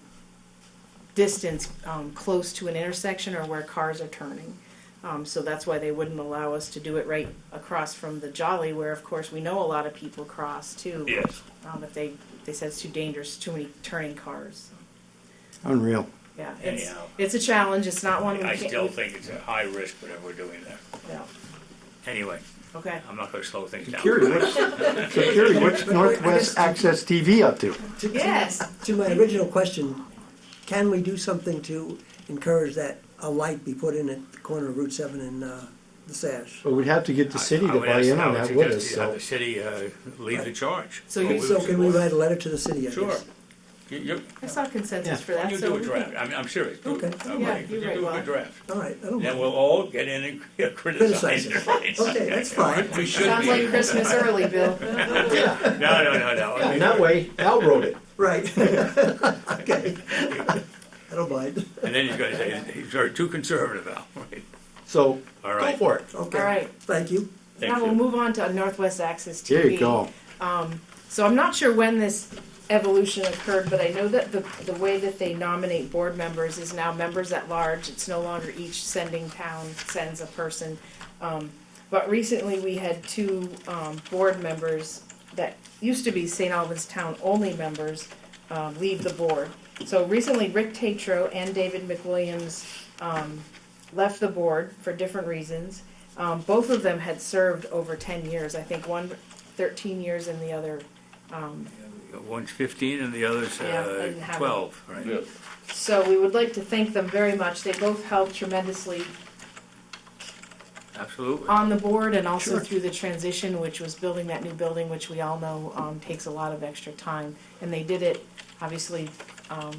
distance close to an intersection or where cars are turning. So that's why they wouldn't allow us to do it right across from the Jolly, where of course we know a lot of people cross too. Yes. But they said it's too dangerous, too many turning cars. Unreal. Yeah, Anyhow. it's a challenge. It's not one we I can't. still think it's a high risk, whatever we're doing there. Yeah. Anyway, Okay. I'm not gonna slow things down. Carrie, what's Northwest Access TV up to? Yes. To my original question, can we do something to encourage that a light be put in at the corner of Route 7 and the sash? Well, we'd have to get the city I to would buy ask- in I on would that with suggest us, you have so. the city lead the charge. So Or you- So can we write a letter to the city, I guess? Sure. You I saw consensus for that. you so do a we draft. can- I'm serious. Do- Okay. Yeah, you you're do right, a Bob. good draft. All right, I don't Then mind. we'll all get in and criticize it. Criticize Okay, that's fine. We should Sounds be. like Christmas early, Bill. No. I mean, That way, Al wrote it. Right. Okay. I don't mind. And then he's gonna say, he's very too conservative, Al. Right. So, All go right. for it. Okay. All right. Thank you. Thank Now we'll you. move on to Northwest Access TV. There you go. So I'm not sure when this evolution occurred, but I know that the way that they nominate board members is now members at large. It's no longer each sending town sends a person. But recently we had two board members that used to be St. Albans Town only members leave the board. So recently Rick Tatro and David McWilliams left the board for different reasons. Both of them had served over 10 years. I think one 13 years and the other One's 15 and the other's Yeah, I didn't have 12, right? Yeah. So we would like to thank them very much. They both helped tremendously Absolutely. on the board and also Sure. through the transition, which was building that new building, which we all know takes a lot of extra time. And they did it, obviously, out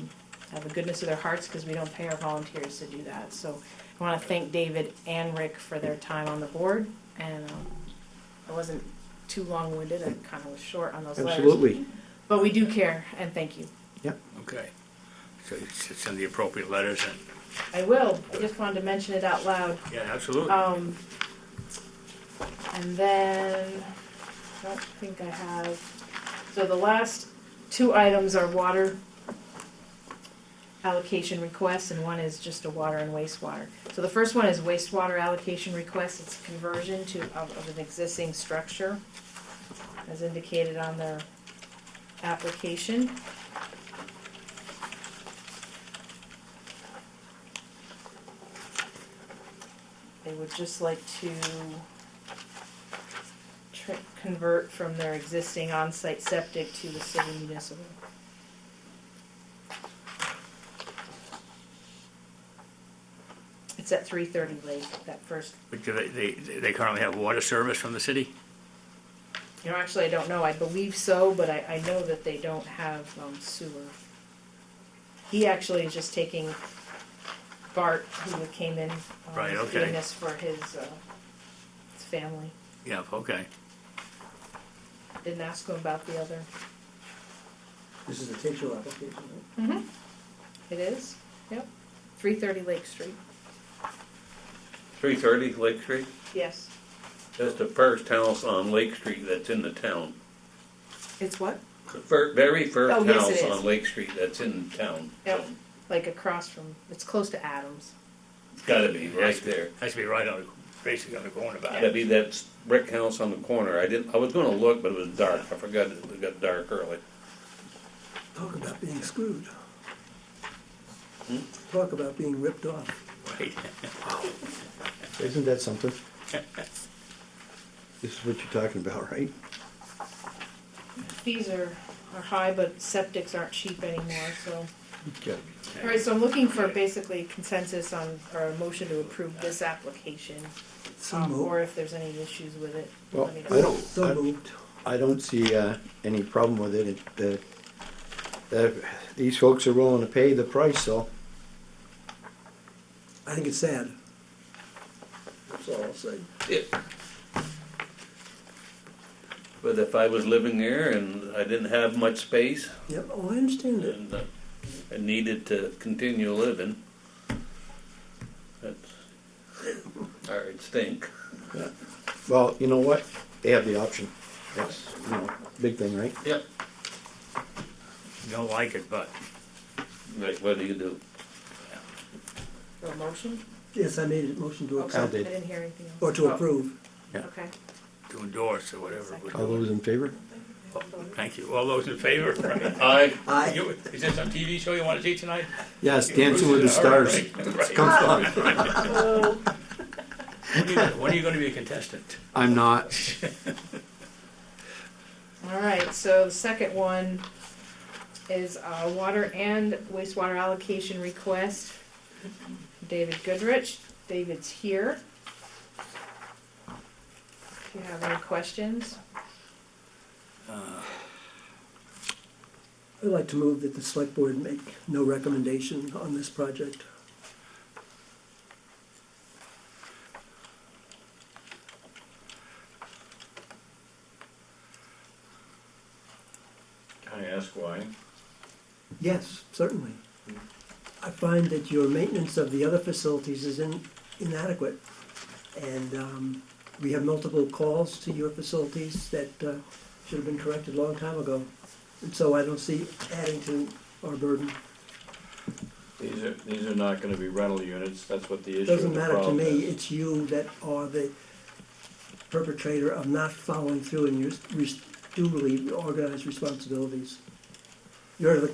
of the goodness of their hearts, because we don't pay our volunteers to do that. So I want to thank David and Rick for their time on the board. And I wasn't too long-winded. I kind of was short on those letters. Absolutely. But we do care, and thank you. Okay. So you should send the appropriate letters and, I will. I just wanted to mention it out loud. yeah, absolutely. And then, I don't think I have, so the last two items are water allocation requests, and one is just a water and wastewater. So the first one is wastewater allocation request. It's a conversion of an existing structure. as indicated on their application. They would just like to convert from their existing on-site septic to the city municipal. It's at 330 Lake, that first. But do they currently have water service from the city? You know, actually, I don't know. I believe so, but I know that they don't have sewer. He actually is just taking Bart, who came in, Right, is okay. doing this for his family. Yeah, okay. Didn't ask him about the other. This is a Tatro application, right? Mm-hmm. It is, yep. 330 Lake Street, 330 Lake Street? yes. That's the first house on Lake Street that's in the town. It's what? The very first Oh, yes, it house is. on Lake Street that's in town. Yep, like across from, it's close to Adams. It's gotta be right there. Has to be right on, basically on the corner about Gotta it. be that brick house on the corner. I was gonna look, but it was dark. I forgot it got dark early. Talk about being screwed. Hmm? Talk about being ripped off. Right. Isn't that something? This is what you're talking about, right? Fees are high, but septics aren't cheap anymore, so. Okay. All right, so I'm looking for basically consensus on, or a motion to approve this application, So or moved. if there's any issues with it. Well, let me know. I don't, So moved. I don't see any problem with it. These folks are willing to pay the price, so. I think it's sad. That's all I'll say. But if I was living there and I didn't have much space Yep, oh, I understand it. and I needed to continue living, that's, or it'd stink. Well, you know what? They have the option. That's, big thing, right? Yep. Don't like it, but Right, what do you do? A motion? Yes, I made a motion to Okay, accept, did. I didn't hear anything else. or to Oh, approve. Okay. to endorse or whatever. All those in favor? Thank you. All those in favor? Aye. Aye. Is there some TV show you want to see tonight? Yes, Dancing with the Stars. Right. Comes on. When are you going to be a contestant? I'm not. All right, so the second one is a water and wastewater allocation request. David Goodrich. David's here. If you have any questions. I'd like to move that the select board make no recommendation on this project. Can I ask why? Yes, certainly. I find that your maintenance of the other facilities is inadequate. And we have multiple calls to your facilities that should have been corrected a long time ago. And so I don't see adding to our burden. These are not gonna be rental units, that's what the issue It of doesn't the matter to problem me, is. it's you that are the perpetrator of not following through in your duly organized responsibilities. You're the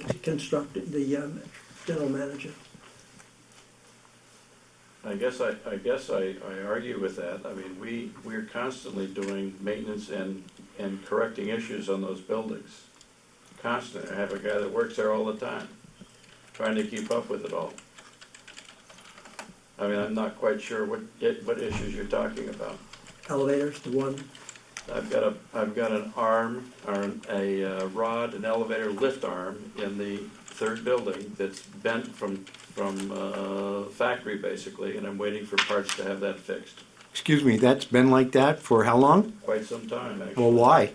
general manager. I guess I argue with that. I mean, we're constantly doing maintenance and correcting issues on those buildings. Constantly. I have a guy that works there all the time, trying to keep up with it all. I mean, I'm not quite sure what issues you're talking about. Elevators, the one, I've got an arm, or a rod, an elevator lift arm in the third building that's bent from factory basically, and I'm waiting for parts to have that fixed. Excuse me, that's been like that for how long? Quite some time, actually. Well, why?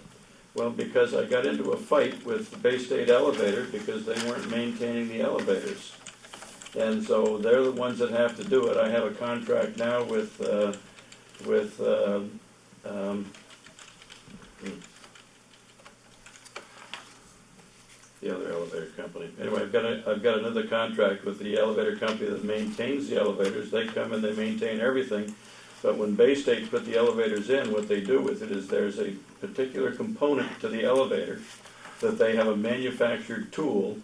Well, because I got into a fight with the Bay State Elevator because they weren't maintaining the elevators. And so they're the ones that have to do it. I have a contract now with the other elevator company. Anyway, I've got another contract with the elevator company that maintains the elevators. They come and they maintain everything. But when Bay State put the elevators in, what they do with it is there's a particular component to the elevator that they have a manufactured tool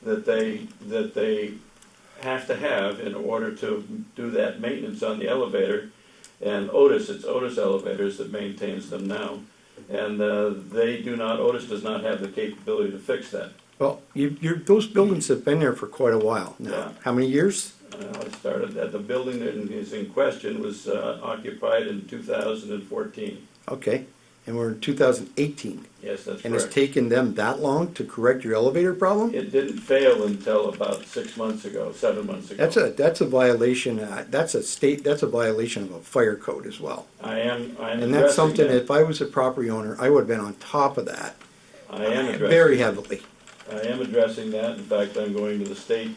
that they have to have in order to do that maintenance on the elevator. And it's Otis Elevators that maintains them now. And Otis does not have the capability to fix that. Well, those buildings have been there for quite a while now. Yeah. How many years? It started, the building that is in question was occupied in 2014. Okay, and we're in 2018. Yes, that's And it's correct. taken them that long to correct your elevator problem? It didn't fail until about 7 months ago. That's a violation, that's a violation of a fire code as well. I'm And that's something, addressing if I was a property owner, I would have been on top of that that. I am addressing. very heavily. I am addressing that. In fact, I'm going to the state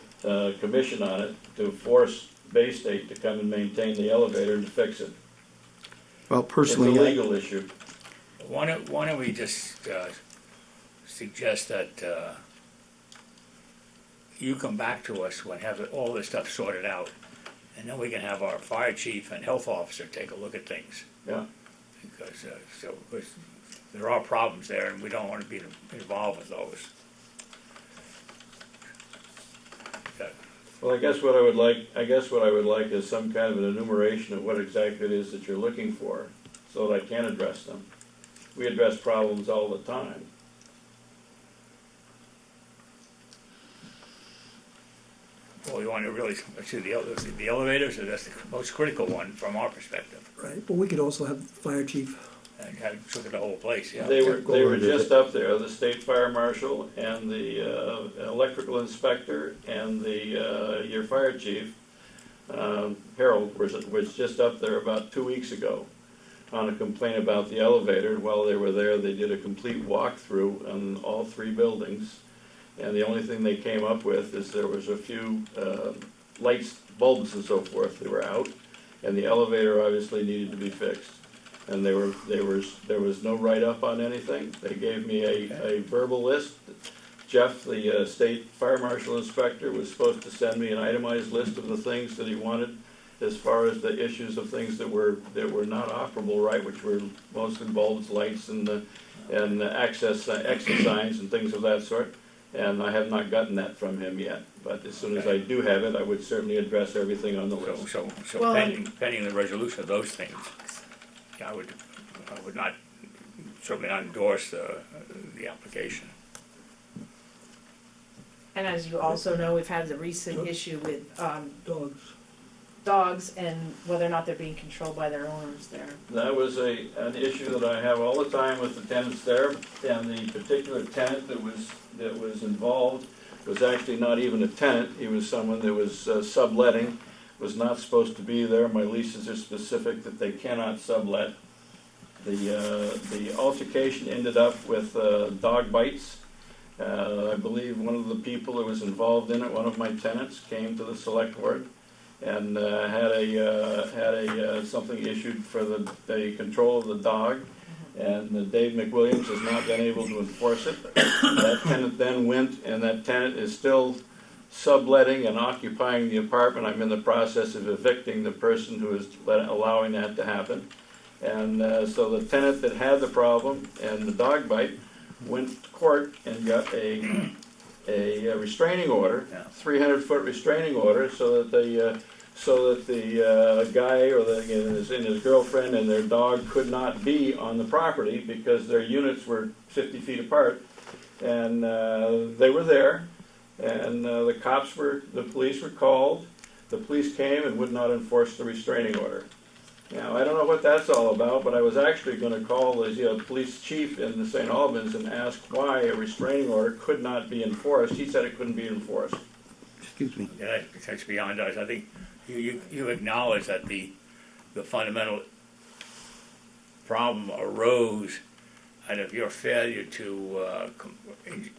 commission on it to force Bay State to come and maintain the elevator and to fix it. Well, It's a personally, legal issue. Why don't we just suggest that you come back to us when have all this stuff sorted out, and then we can have our fire chief and health officer take a look at things. Yeah. Because there are problems there, and we don't want to be involved with those. Well, I guess what I would like is some kind of an enumeration of what exactly it is that you're looking for, so that I can address them. We address problems all the time. Well, we want to really see the elevators, so that's the most critical one from our perspective. Right, but we could also have the fire chief. And have look at the whole place, yeah. They were Go over just visit. up there, the state fire marshal and the electrical inspector and your fire chief, Harold, was just up there about 2 weeks ago on a complaint about the elevator. While they were there, they did a complete walkthrough on all 3 buildings. And the only thing they came up with is there was a few lights, bulbs and so forth that were out, and the elevator obviously needed to be fixed. And there was no write-up on anything. They gave me a verbal list. Jeff, the state fire marshal inspector, was supposed to send me an itemized list of the things that he wanted as far as the issues of things that were not operable right, which were mostly bulbs, lights, and exit signs and things of that sort. And I have not gotten that from him yet. But as soon as I do have it, I would certainly address everything on the list. So Well, pending the resolution of those things, I would not, certainly not endorse the application. And as you also know, we've had the recent issue with Dogs. dogs and whether or not they're being controlled by their owners there. That was an issue that I have all the time with the tenants there, and the particular tenant that was involved was actually not even a tenant. He was someone that was subletting, was not supposed to be there. My leases are specific that they cannot sublet. The altercation ended up with dog bites. I believe one of the people that was involved in it, one of my tenants, came to the Selectboard and had something issued for the control of the dog, and Dave McWilliams has not been able to enforce it. That tenant then went, and that tenant is still subletting and occupying the apartment. I'm in the process of evicting the person who is allowing that to happen. And so the tenant that had the problem and the dog bite went to court and got a restraining order, 300-foot restraining order, so that the guy or his girlfriend and their dog could not be on the property because their units were 50 feet apart, and they were there, and the police were called. The police came and would not enforce the restraining order. Now, I don't know what that's all about, but I was actually going to call the police chief in the St. Albans and ask why a restraining order could not be enforced. He said it couldn't be enforced. Excuse me. Yeah, that's beyond us. I think you acknowledge that the fundamental problem arose out of your failure to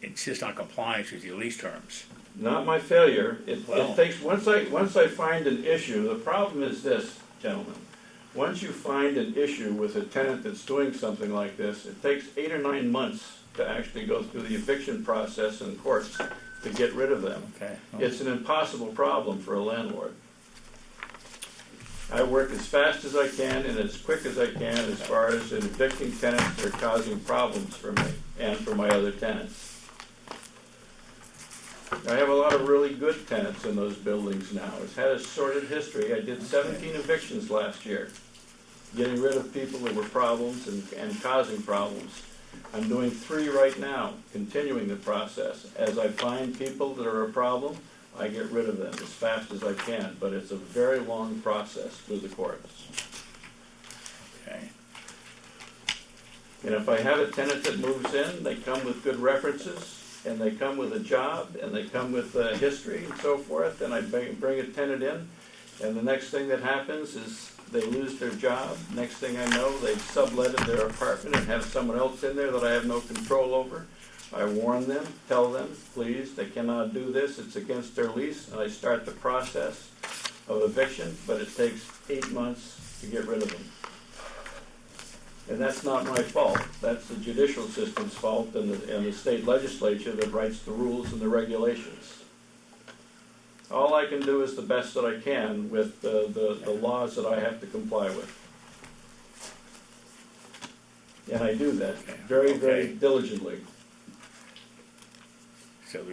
insist on compliance with your lease terms. Not my failure. Well. It takes once I find an issue. The problem is this, gentlemen. Once you find an issue with a tenant that's doing something like this, it takes 8 or 9 months to actually go through the eviction process in courts to get rid of them. Okay. It's an impossible problem for a landlord. I work as fast as I can and as quick as I can as far as evicting tenants that are causing problems for me and for my other tenants. I have a lot of really good tenants in those buildings now. It's had a sordid history. I did 17 evictions last year, getting rid of people that were problems and causing problems. I'm doing 3 right now, continuing the process. As I find people that are a problem, I get rid of them as fast as I can, but it's a very long process through the courts. Okay. And if I have a tenant that moves in, they come with good references, and they come with a job, and they come with a history and so forth, and I bring a tenant in, and the next thing that happens is they lose their job. Next thing I know, they've subletted their apartment and have someone else in there that I have no control over. I warn them, tell them, please, they cannot do this, it's against their lease, and I start the process of eviction, but it takes 8 months to get rid of them. And that's not my fault. That's the judicial system's fault and the state legislature that writes the rules and the regulations. All I can do is the best that I can with the laws that I have to comply with. And I do that very, very diligently. So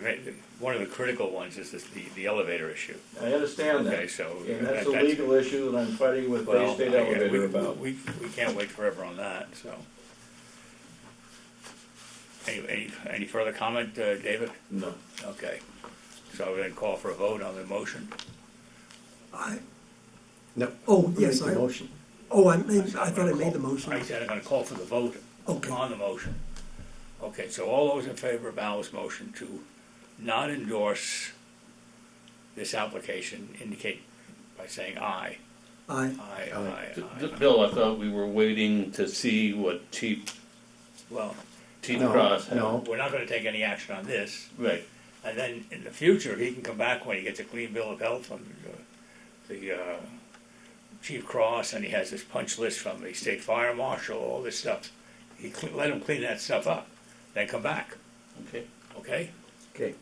one of the critical ones is the elevator issue. I understand that. Okay, so And that's a legal issue that I'm fighting with Bay State Elevator about. We can't wait forever on that, so. Any further comment, David? No. Okay, so we're gonna call for a vote on the motion. No. Oh, Who yes, made the motion? I thought I made the motion. I said I'm gonna call for the vote Okay. on the motion. Okay, so all those in favor of Al's motion to not endorse this application indicate by saying aye. Aye. Aye, aye, aye. Bill, I thought we were waiting to see what Chief Well, No, Cross had. no. we're not gonna take any action on this. Right. And then in the future, he can come back when he gets a clean bill of health from the Chief Cross, and he has this punch list from the state fire marshal, all this stuff. Let him clean that stuff up, then come back, Okay. okay? Okay,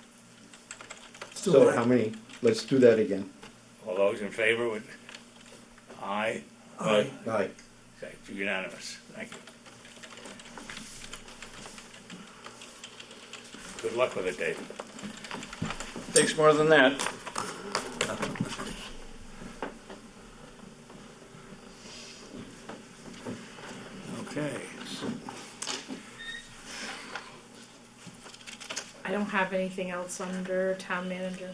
Still so aye. how many, let's do that again. All those in favor with aye, Aye. Aye. okay, it's unanimous, thank you. Good luck with it, Dave. Takes more than that. Okay. I don't have anything else under town manager.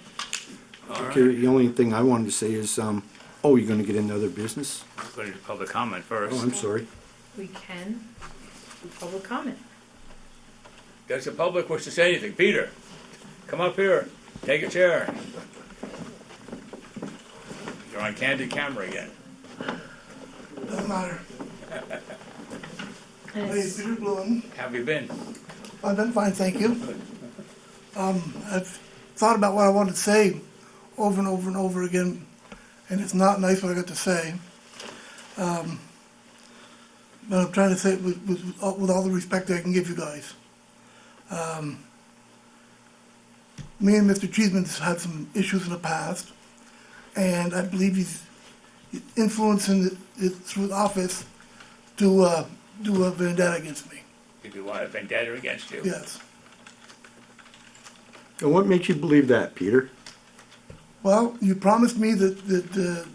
All right, Okay, the only thing I wanted to say is, oh, you're gonna get into other business? go to public comment first. Oh, I'm sorry. We can do public comment. Does the public wish to say anything? Peter, come up here, take a chair. You're on candid camera again. Doesn't matter. And My name is it's- Peter Bluen. How have you been? I've been fine, thank you. I've thought about what I wanted to say over and over and over again, and it's not nice what I got to say. But I'm trying to say it with all the respect that I can give you guys. Me and Mr. Cheeseman's had some issues in the past, and I believe he's influencing it through the office to do a vendetta against me. Did you want a vendetta against you? Yes. And what makes you believe that, Peter? Well, you promised me that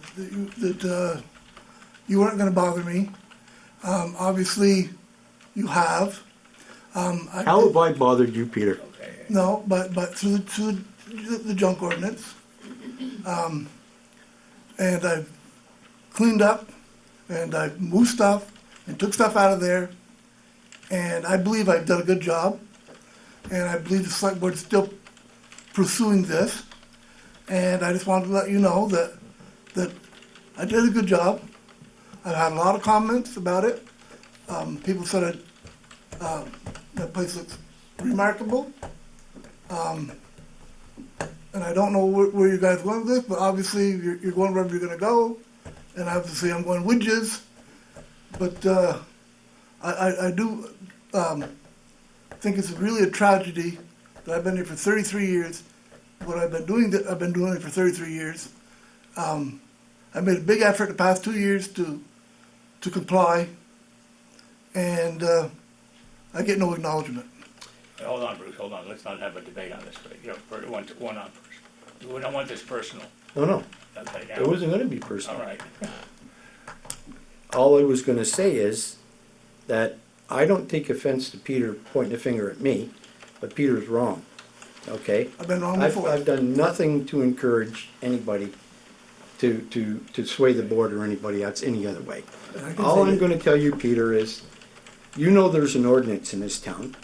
you weren't going to bother me. Obviously, you have. How have I bothered you, Peter? Okay. No, but through the junk ordinance, and I've cleaned up, and I've moved stuff, and took stuff out of there, and I believe I've done a good job, and I believe the select board is still pursuing this, and I just wanted to let you know that I did a good job. I've had a lot of comments about it. People said that place looks remarkable. And I don't know where you guys went with this, but obviously you're going wherever you're going to go, and obviously I'm going with yous. But I do think it's really a tragedy that I've been here for 33 years. What I've been doing it for 33 years. I I made a big effort the past 2 years to comply, and I get no acknowledgement. Hold on, Bruce, hold on, let's not have a debate on this, but, one on first. We don't want this personal. No, Okay, it now, wasn't gonna be personal. all right. All I was gonna say is that I don't take offense to Peter pointing a finger at me, but Peter's wrong, okay? I've been wrong I've before. done nothing to encourage anybody to sway the board or anybody else any other way. I can All say I'm that- gonna tell you, Peter, is, you know there's an ordinance in this town.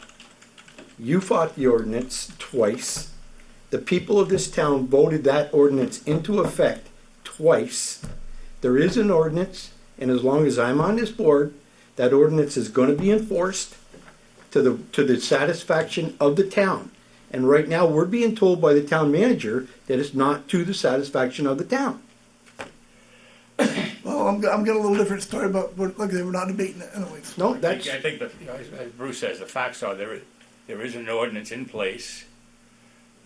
You fought the ordinance twice. The people of this town voted that ordinance into effect twice. There is an ordinance, and as long as I'm on this board, that ordinance is gonna be enforced to the satisfaction of the town. And right now, we're being told by the town manager that it's not to the satisfaction of the town. Well, I'm getting a little different story, but like I said, we're not debating it anyways. No, I that's, think that, as Bruce says, the facts are there is an ordinance in place,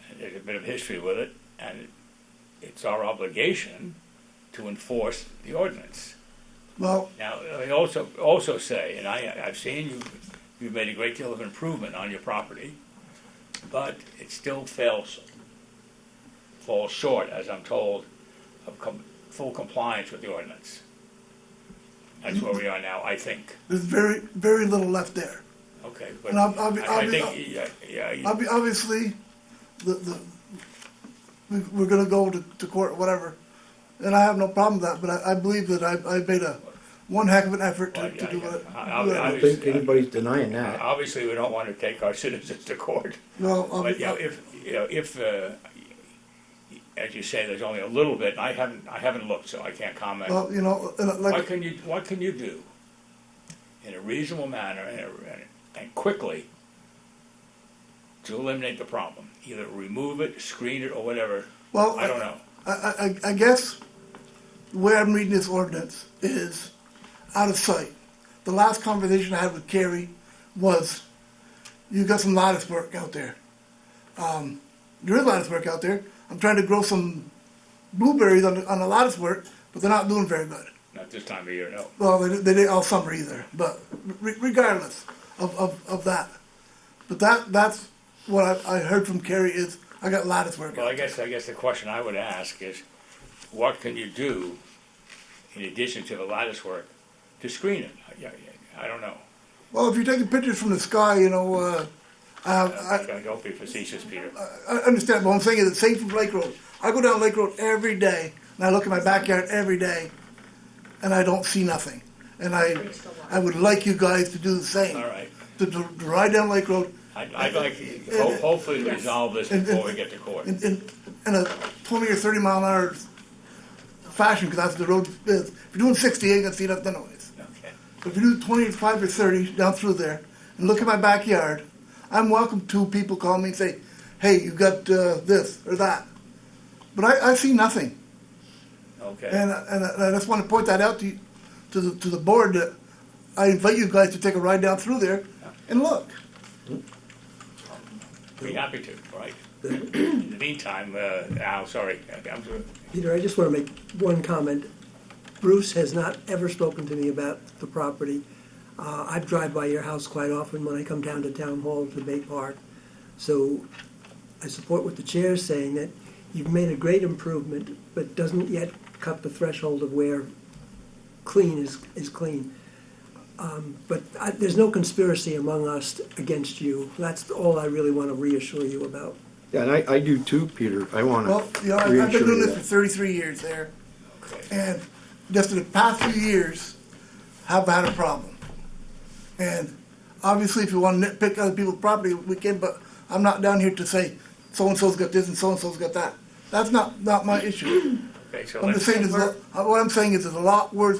and there's a bit of history with it, and it's our obligation to enforce the ordinance. Well, Now, I also say, and I've seen you've made a great deal of improvement on your property, but it still falls short, as I'm told, of full compliance with the ordinance. That's where we are now, I think. there's very, very little left there. Okay, but And I think, yeah, Obviously, we're gonna go to court or whatever, and I have no problem with that, but I believe that I made one heck of an effort to do it. I don't think anybody's denying that. obviously, we don't want to take our citizens to court. Well, But, if as you say, there's only a little bit, and I haven't looked, so I can't comment. well, you know, and What can you do in a reasonable manner and quickly to eliminate the problem? Either remove it, screen it, or whatever. well, I don't know. I guess the way I'm reading this ordinance is out of sight. The last conversation I had with Carrie was, you got some lattice work out there. There is lattice work out there. I'm trying to grow some blueberries on the lattice work, but they're not doing very good. Not this time of year, no. Well, they didn't all summer either, but regardless of that. But that's what I heard from Carrie is, I got lattice work. Well, I guess the question I would ask is, what can you do in addition to the lattice work to screen it? I don't know. Well, if you're taking pictures from the sky, you know, Don't be facetious, Peter. I understand, but what I'm saying is the same from Lake Road. I go down Lake Road every day, and I look at my backyard every day, and I don't see nothing. And I would like you guys to do the same. All right. To ride down Lake Road I'd like hopefully to resolve this before we get to court. in a 20 or 30 mile an hour fashion, because that's what the road is. If you're doing 60, you ain't gonna see nothing anyways. Okay. But if you do 25 or 30 down through there, and look at my backyard, I'm welcome to people call me and say, hey, you got this or that. But I see nothing. Okay. And I just want to point that out to the board, that I invite you guys to take a ride down through there and look. Be happy to, right? In the meantime, Al, sorry. Peter, I just want to make one comment. Bruce has not ever spoken to me about the property. I drive by your house quite often when I come down to Town Hall to Bay Park. So I support what the chair is saying, that you've made a great improvement, but doesn't yet cut the threshold of where clean is clean. But there's no conspiracy among us against you. That's all I really want to reassure you about. Yeah, and I do too, Peter. I want Well, to you know, I've been reassure doing you this for that. 33 years there, and just in the past few years, have had a problem. And obviously, if you want to nitpick other people's property, we can, but I'm not down here to say, so-and-so's got this and so-and-so's got that. That's not my issue. Okay, so I'm just let's. saying, what I'm saying is there's a lot worse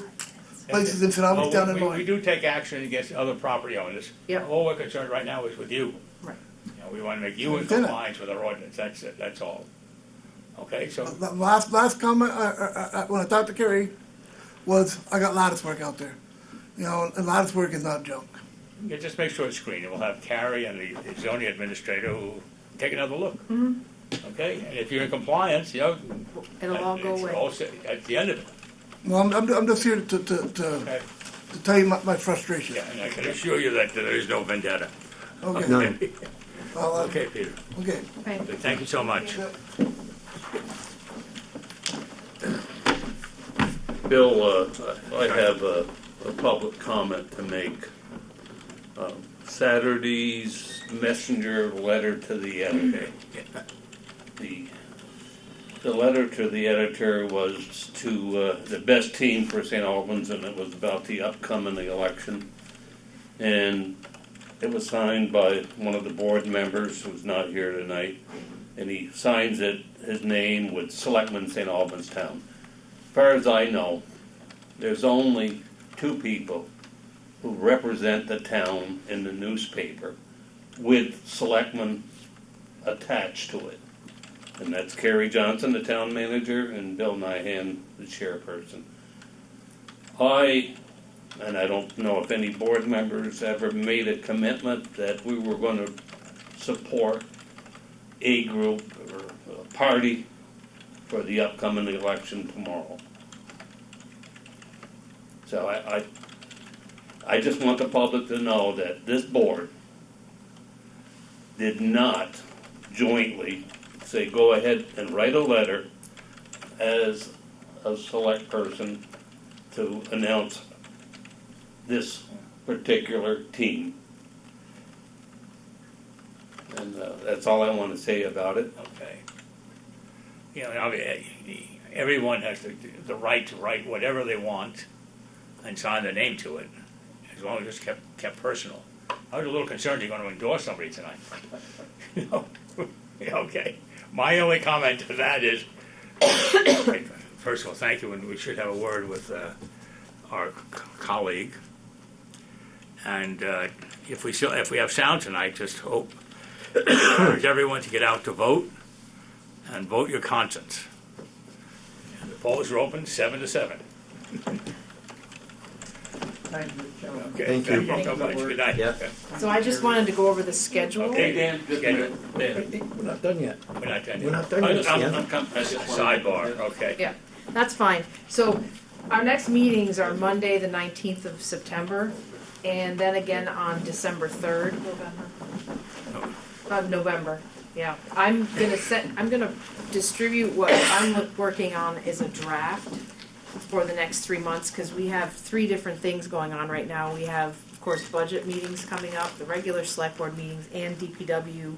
places in St. Albans down in We Vermont. do take action against other property owners. Yep. All we're concerned right now is with you. Right. You know, we want to make you in Understand that. compliance with our ordinance, that's it, that's all. Okay, so, The last comment, when I talked to Kerry, was I got lattice work out there. You know, and lattice work is not junk. yeah, just make sure it's screened, and we'll have Carrie and the zoning administrator who take another look. Okay, and if you're in compliance, you know. It'll all go it's away. all set at the end of it. Well, I'm just here to Okay. tell you my frustration. Yeah, and I can assure you that there is no vendetta. Okay. None. Well, Okay, Peter. okay. Okay. Thank you so much. Bill, I have a public comment to make. Saturday's messenger letter to the editor. The letter to the editor was to the best team for St. Albans, and it was about the upcoming election. And it was signed by one of the board members who's not here tonight, and he signs it, his name with Selectman St. Albans Town. As far as I know, there's only 2 people who represent the town in the newspaper with selectmen attached to it. And that's Kerry Johnson, the town manager, and Bill Nyhan, the chairperson. And I don't know if any board members ever made a commitment that we were going to support a group or a party for the upcoming election tomorrow. So I just want the public to know that this board did not jointly say, go ahead and write a letter as a select person to announce this particular team. And that's all I want to say about it. Okay. You know, I mean, everyone has the right to write whatever they want and sign their name to it, as long as it's kept personal. I was a little concerned you're going to endorse somebody tonight. You know? Okay. My only comment to that is, first of all, thank you, and we should have a word with our colleague. And if we have sound tonight, just encourage everyone to get out to vote and vote your conscience. And the polls are open 7 to 7. Okay, Thank you. so much. Good night. Yeah. So I just wanted to go over the schedule. Okay, Dan, just a minute. Hey, we're not done yet. We're not done We're yet. not done yet, I'm Stan. coming, sidebar, okay. Yeah, that's fine. So our next meetings are Monday, the 19th of September, and then again on December 3rd. November, yeah. I'm gonna distribute what I'm working on is a draft for the next 3 months, because we have 3 different things going on right now. We have, of course, budget meetings coming up, the regular select board meetings, and DPW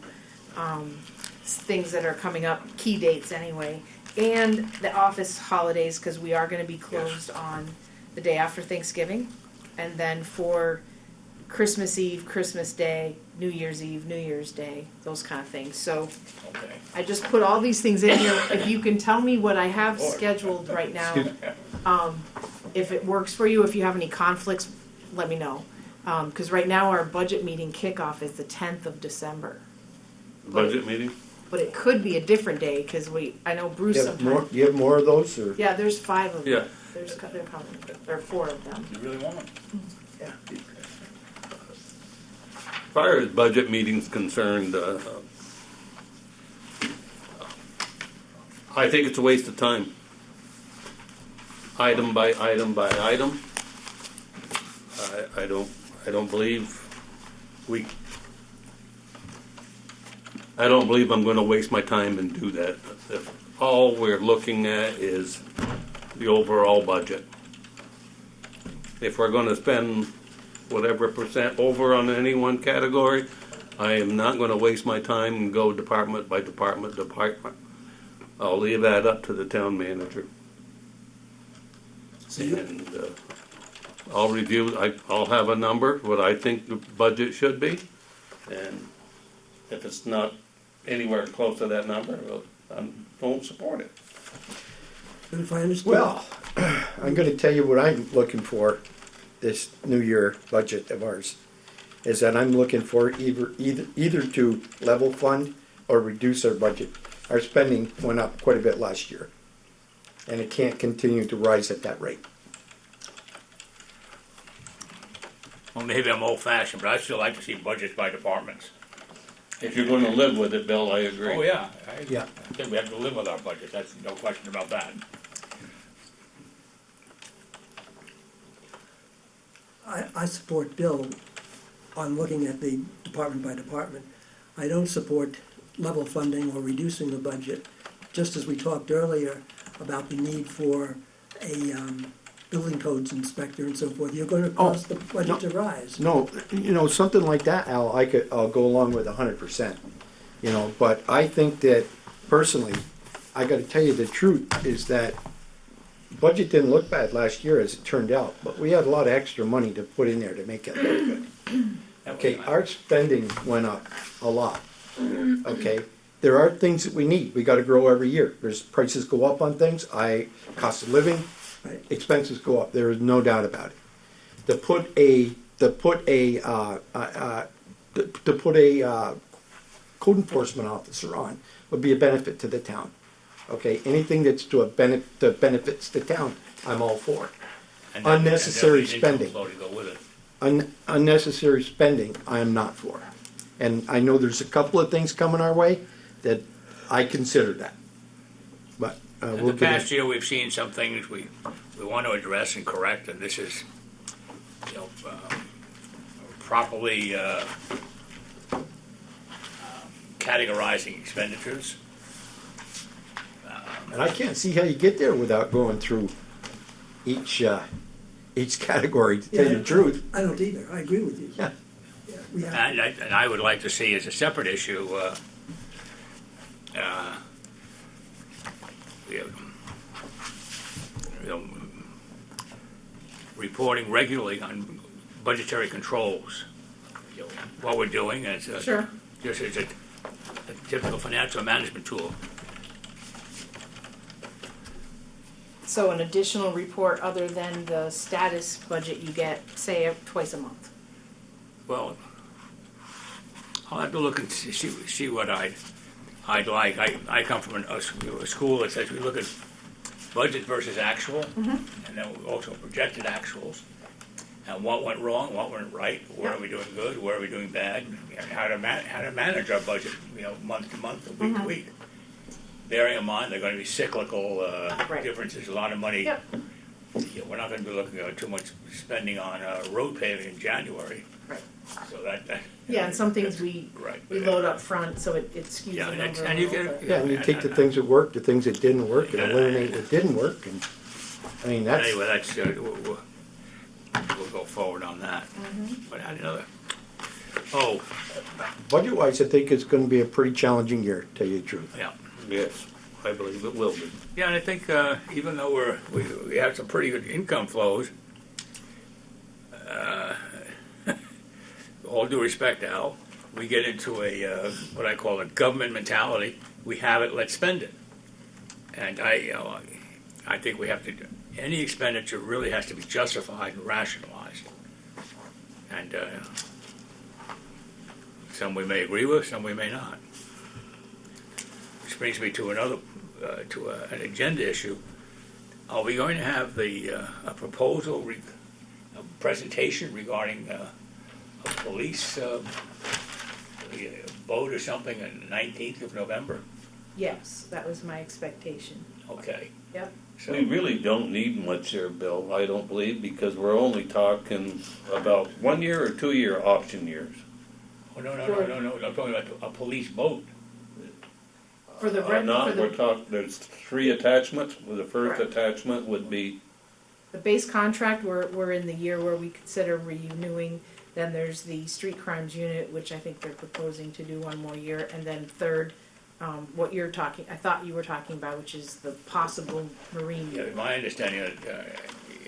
things that are coming up, key dates anyway, and the office holidays, because we are gonna be closed on the day after Thanksgiving, and then for Christmas Eve, Christmas Day, New Year's Eve, New Year's Day, those kind of things. So Okay. I just put all these things in here. If you can tell me what I have scheduled right now, if it works for you, if you have any conflicts, let me know. Because right now our budget meeting kickoff is the 10th of December. Budget meeting? But it could be a different day, because I know Bruce You have more, sometimes. you have more of those, or? Yeah, there's 5 of them. Yeah. They're coming. There are 4 of them. You really want them? Yeah. As far as budget meetings concerned, I think it's a waste of time. Item by item by item. I don't believe I'm gonna waste my time and do that. If all we're looking at is the overall budget. If we're gonna spend whatever percent over on any one category, I am not gonna waste my time and go department by department. I'll leave that up to the town manager. And I'll review, I'll have a number, what I think the budget should be, and if it's not anywhere close to that number, well, I won't support it. And if I understand. Well, I'm gonna tell you what I'm looking for, this new year budget of ours, is that I'm looking for either to level fund or reduce our budget. Our spending went up quite a bit last year, and it can't continue to rise at that rate. Well, maybe I'm old fashioned, but I still like to see budgets by departments. If you're gonna live with it, Bill, I agree. Oh, yeah. Yeah. I think we have to live with our budget, that's no question about that. I support Bill on looking at the department by department. I don't support level funding or reducing the budget, just as we talked earlier about the need for a building codes inspector and so forth. You're gonna cause the budget to rise. No, something like that, Al, I'll go along with 100%. But I think that personally, I gotta tell you the truth is that budget didn't look bad last year as it turned out, but we had a lot of extra money to put in there to make it look good. Okay, our spending went up a lot. Okay, there are things that we need. We gotta grow every year. There's prices go up on things. Cost of living, Right. expenses go up. There is no doubt about it. To put a code enforcement officer on would be a benefit to the town. Okay, anything that's that benefits the town, I'm all for. And that- Unnecessary and there'll be spending. an income flow to go with it. Unnecessary spending, I am not for. And I know there's a couple of things coming our way that I consider that. But In we'll the get past year, we've seen some things we want to address and correct, and this is, properly categorizing expenditures. And I can't see how you get there without going through each category, to tell you the truth. I don't either, I agree with you. Yeah. Yeah, we have, And I would like to see as a separate issue, reporting regularly on budgetary controls. What we're doing as Sure. just as a typical financial management tool. So an additional report other than the status budget you get, say, twice a month. Well, I'll have to look and see what I'd like. I come from a school that says we look at budget versus actual, and then we also projected actuals, and what went wrong, what went right, where are we doing good, where are we doing bad, and how to manage our budget, month to month, week to week. Bearing in mind they're going to be cyclical Right. differences, a lot of money. Yep. We're not going to be looking at too much spending on road paving in January. Right. So that Yeah, and some things we right. load up front, so it skews Yeah, the and number a and you little get bit. Yeah, and you take the things that worked, the things that didn't work, and eliminate what didn't work, and, I mean, that's, Anyway, that's we'll go forward on that. But I had another. Oh, budget-wise, I think it's gonna be a pretty challenging year, to tell you the truth. yeah, Yes, I believe it will be. yeah, and I think even though we have some pretty good income flows, all due respect, Al, we get into a what I call a government mentality. We have it, let's spend it. And I think we have to. Any expenditure really has to be justified and rationalized. And some we may agree with, some we may not. Which brings me to another, an agenda issue. Are we going to have a proposal, a presentation regarding a police vote or something on the 19th of November? Yes, that was my expectation. Okay. Yep. So, We really don't need much here, Bill, I don't believe, because we're only talking about 1 year or 2 year option years. oh, no, I'm talking about a police vote. For the There's 3 attachments. The first Correct. attachment would be, the base contract, we're in the year where we consider renewing. Then there's the street crimes unit, which I think they're proposing to do one more year. And then third, what I thought you were talking about, which is the possible marine Yeah, unit. my understanding that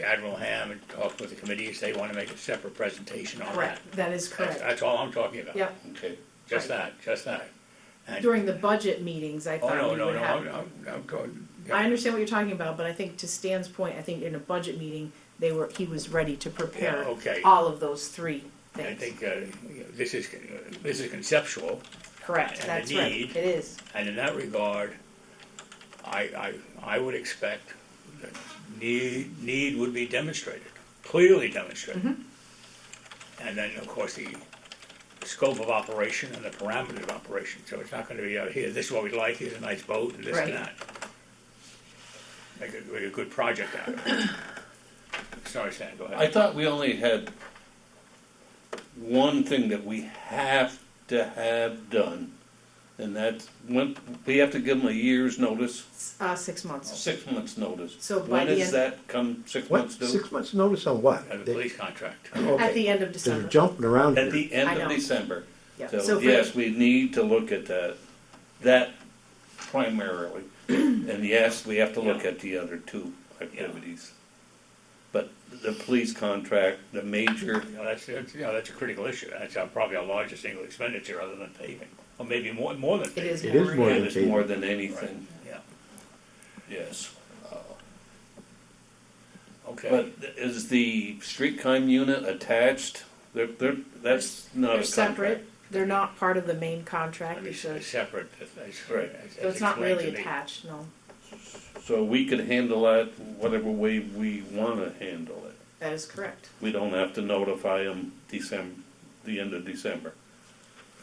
Admiral Ham had talked with the committees, they want to make a separate presentation on that. Correct, that is correct. That's all I'm talking about. Yep, okay, Just that. And, during the budget meetings, I oh, thought no, we no, would no, have. I'm talking. I understand what you're talking about, but I think to Stan's point, I think in a budget meeting, he was ready to prepare Yeah, okay. all of those three I things. think this is conceptual, Correct, and that's the right, need. it is. and in that regard, I would expect that need would be demonstrated, clearly demonstrated. And then, of course, the scope of operation and the parameters of operation. So it's not going to be here. This is what we like. Here's a nice boat, and this Right. and that. Make a good project out of it. Sorry, Stan, go I ahead. thought we only had one thing that we have to have done, and that's when, we have to give them a year's notice, 6 months. 6 months' notice. So by When the does end, that come, 6 What, months due? 6 months notice on what? The police contract. at Okay, the end of they're December. jumping around At here. the end I of know. December. Yeah. So, for yes, the- we need to look at that primarily. And yes, we have to look at the other two activities. But the police contract, the major, That's a critical issue. That's probably our largest single expenditure other than paving, or maybe more than It paving. is It is more. more yeah. than it's paving. more than anything, Yeah, yes. okay. But is the street crime unit attached? That's not They're a separate. contract. They're not part of the main contract. It's It's separate. Right. so it's not really attached, no. So we could handle that whatever way we wanna handle it. That is correct. We don't have to notify them the end of December.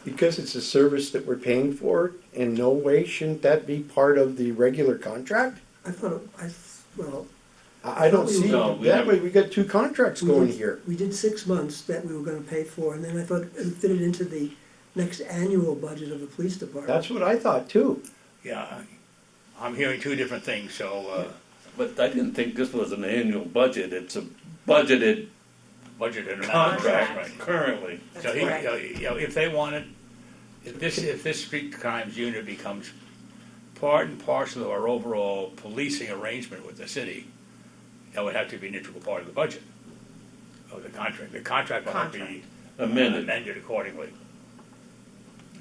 Because it's a service that we're paying for, in no way shouldn't that be part of the regular contract? I thought, well, I don't see, No, we that have- way we got two contracts we going did- here. We did 6 months that we were gonna pay for, and then I thought it fit it into the next annual budget of the police department. That's what I thought too. Yeah, I'm hearing two different things, so, But I didn't think this was an annual budget, it's a budgeted budget and contract right. currently. That's So, correct. if they wanted, if this street crimes unit becomes part and parcel of our overall policing arrangement with the city, that would have to be an integral part of the budget of the contract. The contract will have to be Amended. amended accordingly.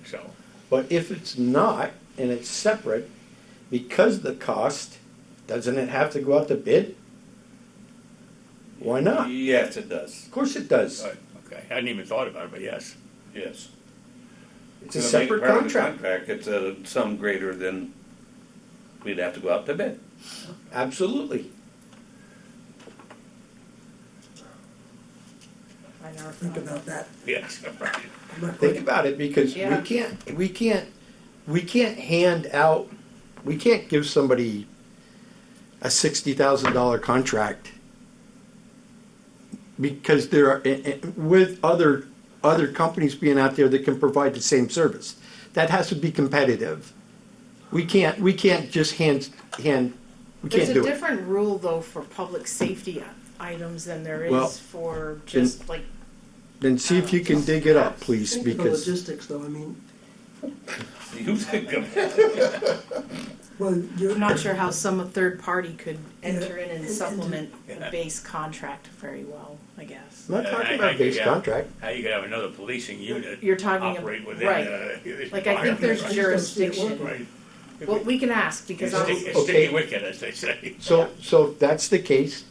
So, But if it's not, and it's separate, because the cost, doesn't it have to go out to bid? Why not? Yes, it does, Of course it does. okay, I hadn't even thought about it, but yes. yes. It's a Gonna make separate part of the contract. contract, it's a sum greater than, we'd have to go out to bid. Absolutely. I never Think thought about that. Yes, right. I'm not Think quite- about it, because Yeah. we can't hand out, we can't give somebody a $60,000 contract because there are, with other companies being out there that can provide the same service. That has to be competitive. We can't just hand, we can't There's a do it. different rule though for public safety items than there Well, is for just like, Then see if you can dig it up, please, Think of the because logistics though, I mean, You think of it. well, you're. I'm not sure how some third party could enter in and and- supplement the Yeah. base contract very well, I guess. I'm not I- talking I- about base yeah. contract. How you could have another policing unit You're talking ab- operate within, right. this Like, I think there's environment, jurisdiction. right? Well, we can ask because I'm, It's Okay. sticky wicket, as they say. So if that's the case,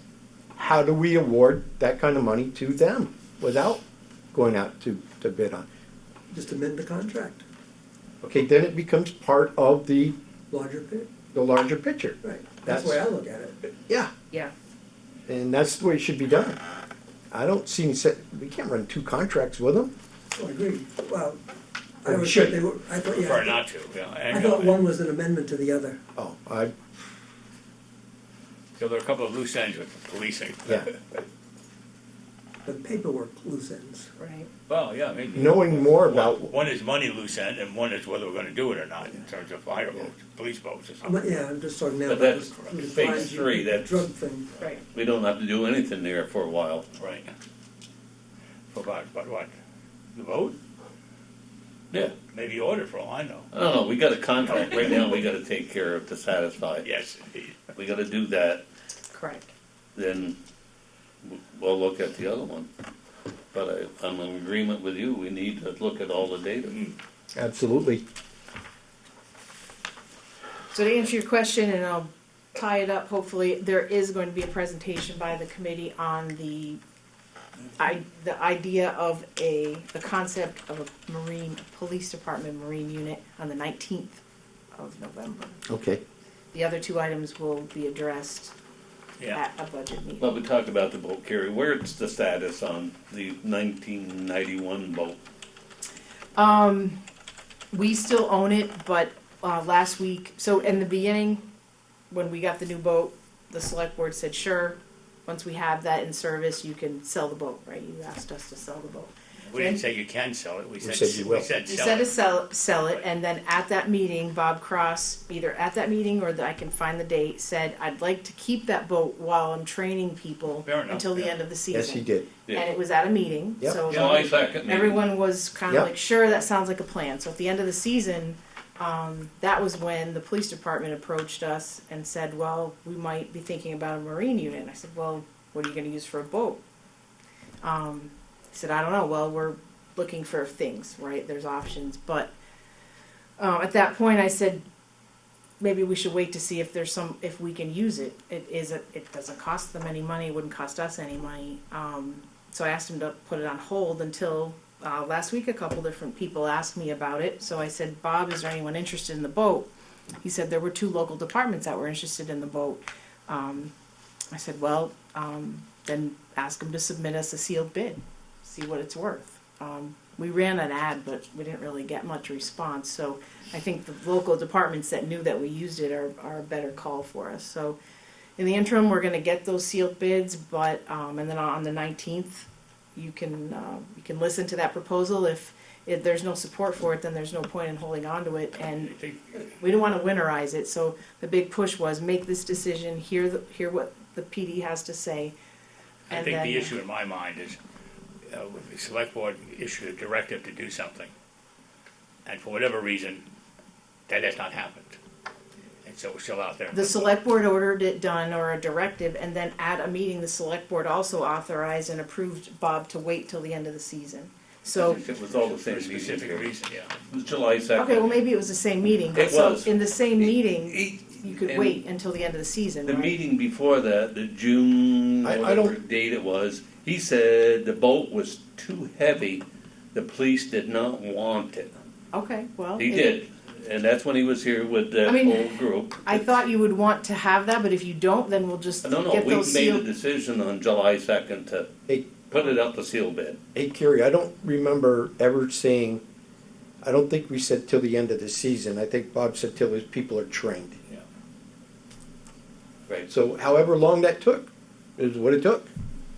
how do we award that kind of money to them without going out to bid on? Just amend the contract, Okay, then it becomes part of the larger pit, larger picture. right, that's the way I look at it. Yeah, yeah. and that's the way it should be done. I don't see any, we can't run two contracts with them. Oh, I agree, well, I Well, we was, should. they were, I thought, Prefer yeah, not to, yeah. I And, thought one was an amendment to the other. Oh, So there are a couple of loose ends with policing. Yeah. The paperwork loose ends. Right. Well, yeah, maybe. knowing more about, One is money loose end, and one is whether we're gonna do it or not, in terms of fire boats, police boats or I'm something. not- Yeah, I'm just talking now But about that's the phase fines, three, that's- drug thing. Right. We don't have to do anything there for a while. Right. For about what? The boat? Yeah. Maybe order for all I know. I don't know, we got a contract right now we gotta take care of to satisfy. Yes, indeed. We gotta do that, Correct. then we'll look at the other one. But I'm in agreement with you, we need to look at all the data. absolutely. So to answer your question, and I'll tie it up, hopefully, there is going to be a presentation by the committee on the idea of the concept of a marine, police department marine unit on the 19th of November. Okay, The other two items will be addressed Yeah. at a budget meeting. Well, we talked about the boat carrier, where's the status on the 1991 boat? We still own it, but last week, so in the beginning, when we got the new boat, the select board said, sure, once we have that in service, you can sell the boat, right? You asked us to sell the boat. We didn't say you can sell it, we said said, you will. we said You sell said it. to sell it, and then at that meeting, Bob Cross, either at that meeting or that I can find the date, said, I'd like to keep that boat while I'm training people Fair enough, until the yeah. end of the season. Yes, he did. Yeah. And it was at a meeting, Yep. so July 2nd meeting. everyone was kind of Yep. like, sure, that sounds like a plan. So at the end of the season, that was when the police department approached us and said, well, we might be thinking about a marine unit. And I said, well, what are you gonna use for a boat? He said, I don't know. Well, we're looking for things, right? There's options. But at that point, I said, maybe we should wait to see if there's if we can use it. It doesn't cost them any money. It wouldn't cost us any money. So I asked him to put it on hold until last week. A couple different people asked me about it. So I said, Bob, is there anyone interested in the boat? He said there were 2 local departments that were interested in the boat. I said, well, then ask them to submit us a sealed bid, see what it's worth. We ran an ad, but we didn't really get much response. So I think the local departments that knew that we used it are a better call for us. So in the interim, we're going to get those sealed bids, but and then on the 19th, you can listen to that proposal. If there's no support for it, then there's no point in holding on to it. And we don't want to winterize it. So the big push was make this decision, hear what the PD has to say. I think the issue in my mind is, the select board issued a directive to do something, and for whatever reason, that has not happened. And so we're still out there. The select board ordered it done, or a directive, and then at a meeting, the select board also authorized and approved Bob to wait till the end of the season. So, It was all the For same a meeting. specific It reason, yeah. was July 2nd. okay, well, maybe it was the same meeting. But It was. So in the same meeting, you could and wait until the end of the season, The right? meeting before that, the June, I whatever don't- date it was, he said the boat was too heavy. The police did not want it. Okay, well. He did, and that's when he was here with that I mean, whole group. I thought you would want to have that, but if you don't, then we'll just No, get we those made a sealed. decision on July 2nd to Hey, put it up to seal bid. hey, Kerry, I don't remember ever saying, I don't think we said till the end of the season. I think Bob said till his people are trained. Yeah. Right. So however long that took is what it took.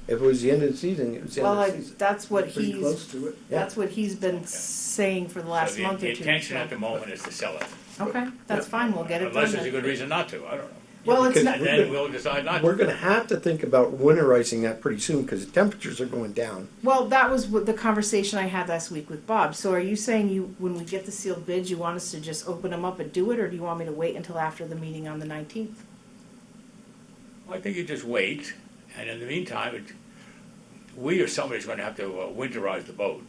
If it was the end of the season, it was the end Well, of the season. that's what Pretty he's, close to it. Yeah. that's what he's been saying for the last So month the or two. intention so- at the moment is to sell it. Okay, that's fine, we'll get it done. Unless there's a then. good reason not to, I don't know. Well, it's because not, And then we'll decide not We're to. gonna have to think about winterizing that pretty soon because the temperatures are going down. well, that was what the conversation I had last week with Bob. So are you saying when we get the sealed bids, you want us to just open them up and do it, or do you want me to wait until after the meeting on the 19th? I think you just wait, and in the meantime, we or somebody's gonna have to winterize the boat.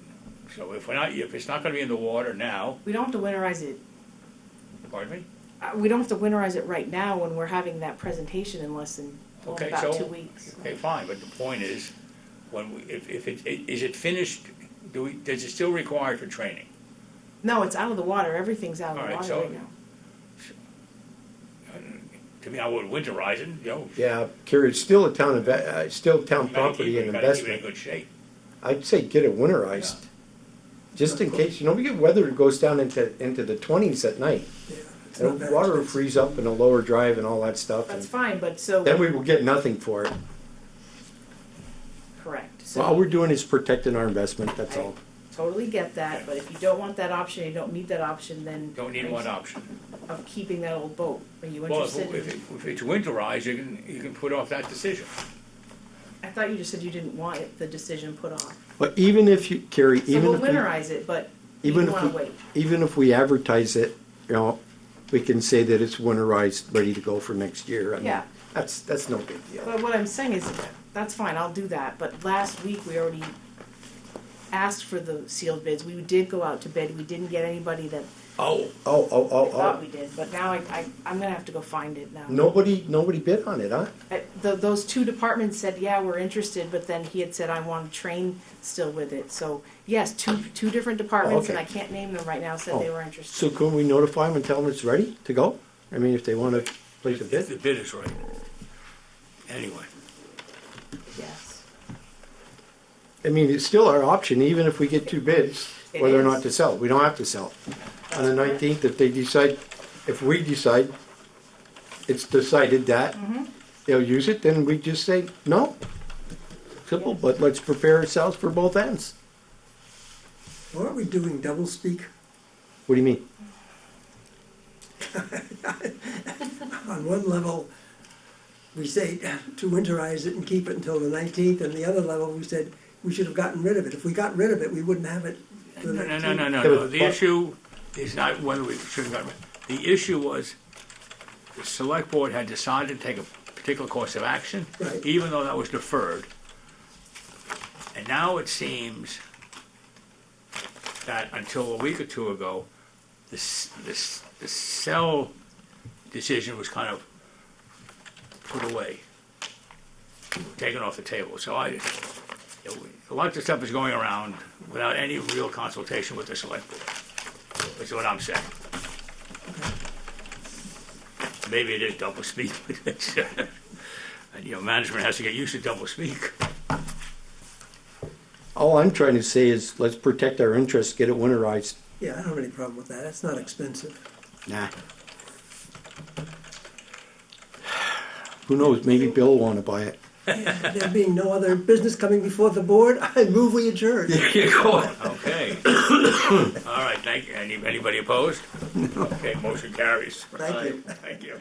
So if it's not gonna be in the water now, We don't have to winterize it. pardon me? We don't have to winterize it right now when we're having that presentation in less than Okay, about so- 2 weeks. Okay, fine, but the point is, is it finished, does it still require for training? No, it's out of the water. Everything's out of All the right, water so- right now. To me, I would winterize it, Yeah, Kerry, it's still a town, still town You gotta keep property it- and you gotta keep it in investment. good shape. I'd say get it winterized. Just in case, we get weather that goes down into the 20s at night. Yeah, it's not And that water will expensive. freeze up in a lower drive and all that stuff. That's And fine, but so, then we will get nothing for it. correct. All So we're doing is protecting our investment, that's all. totally get that, but if you don't want that option, you don't need that option, then. Don't need one option. Of keeping that old boat. Are you Well, interested? if it's winterized, you can put off that decision. I thought you just said you didn't want it, the decision put off. But even if you, Kerry, So even we'll if we, winterize it, but you even wanna if we, wait. even if we advertise it, we can say that it's winterized, ready to go for next year. I mean, Yeah. That's no big deal. But what I'm saying is, that's fine, I'll do that, but last week we already asked for the sealed bids. We did go out to bid, we didn't get anybody that thought we did, but now I'm gonna have to go find it now. Nobody bid on it, huh? Those 2 departments said, yeah, we're interested, but then he had said, I want to train still with it. So, yes, two different departments, and I okay. can't name them right now, said they were So interested. can we notify them and tell them it's ready to go? I mean, if they want to place a If bid? the bid is right. Anyway, Yes. I mean, it's still our option, even if we get 2 bids, It whether or is. not to sell. We don't have to sell. On the That's correct. 19th, if we decide, it's decided that, they'll use it, then we just say, no. Simple, but let's prepare ourselves for both ends. Aren't we doing double speak? What do you mean? On one level, we say to winterize it and keep it until the 19th, and the other level, we said we should have gotten rid of it. If we got rid of it, we wouldn't have it for the No, 19th. no. The issue is not whether we should have gotten rid. The issue was the select board had decided to take a particular course of action, Right. even though that was deferred. And now it seems that until a week or two ago, the cell decision was kind of put away, taken off the table. So lots of stuff is going around without any real consultation with the select board, is what I'm saying. Maybe it is double speak, but it's, and, management has to get used to double speak. All I'm trying to say is, let's protect our interests, get it winterized. Yeah, I don't have any problem with that. It's not expensive. Nah. Who knows, maybe Bill will wanna buy it. There being no other business coming before the board, I move we adjourn. There you go. Okay. All right, thank you. Anybody opposed? Okay, motion carries. Thank you. Thank you.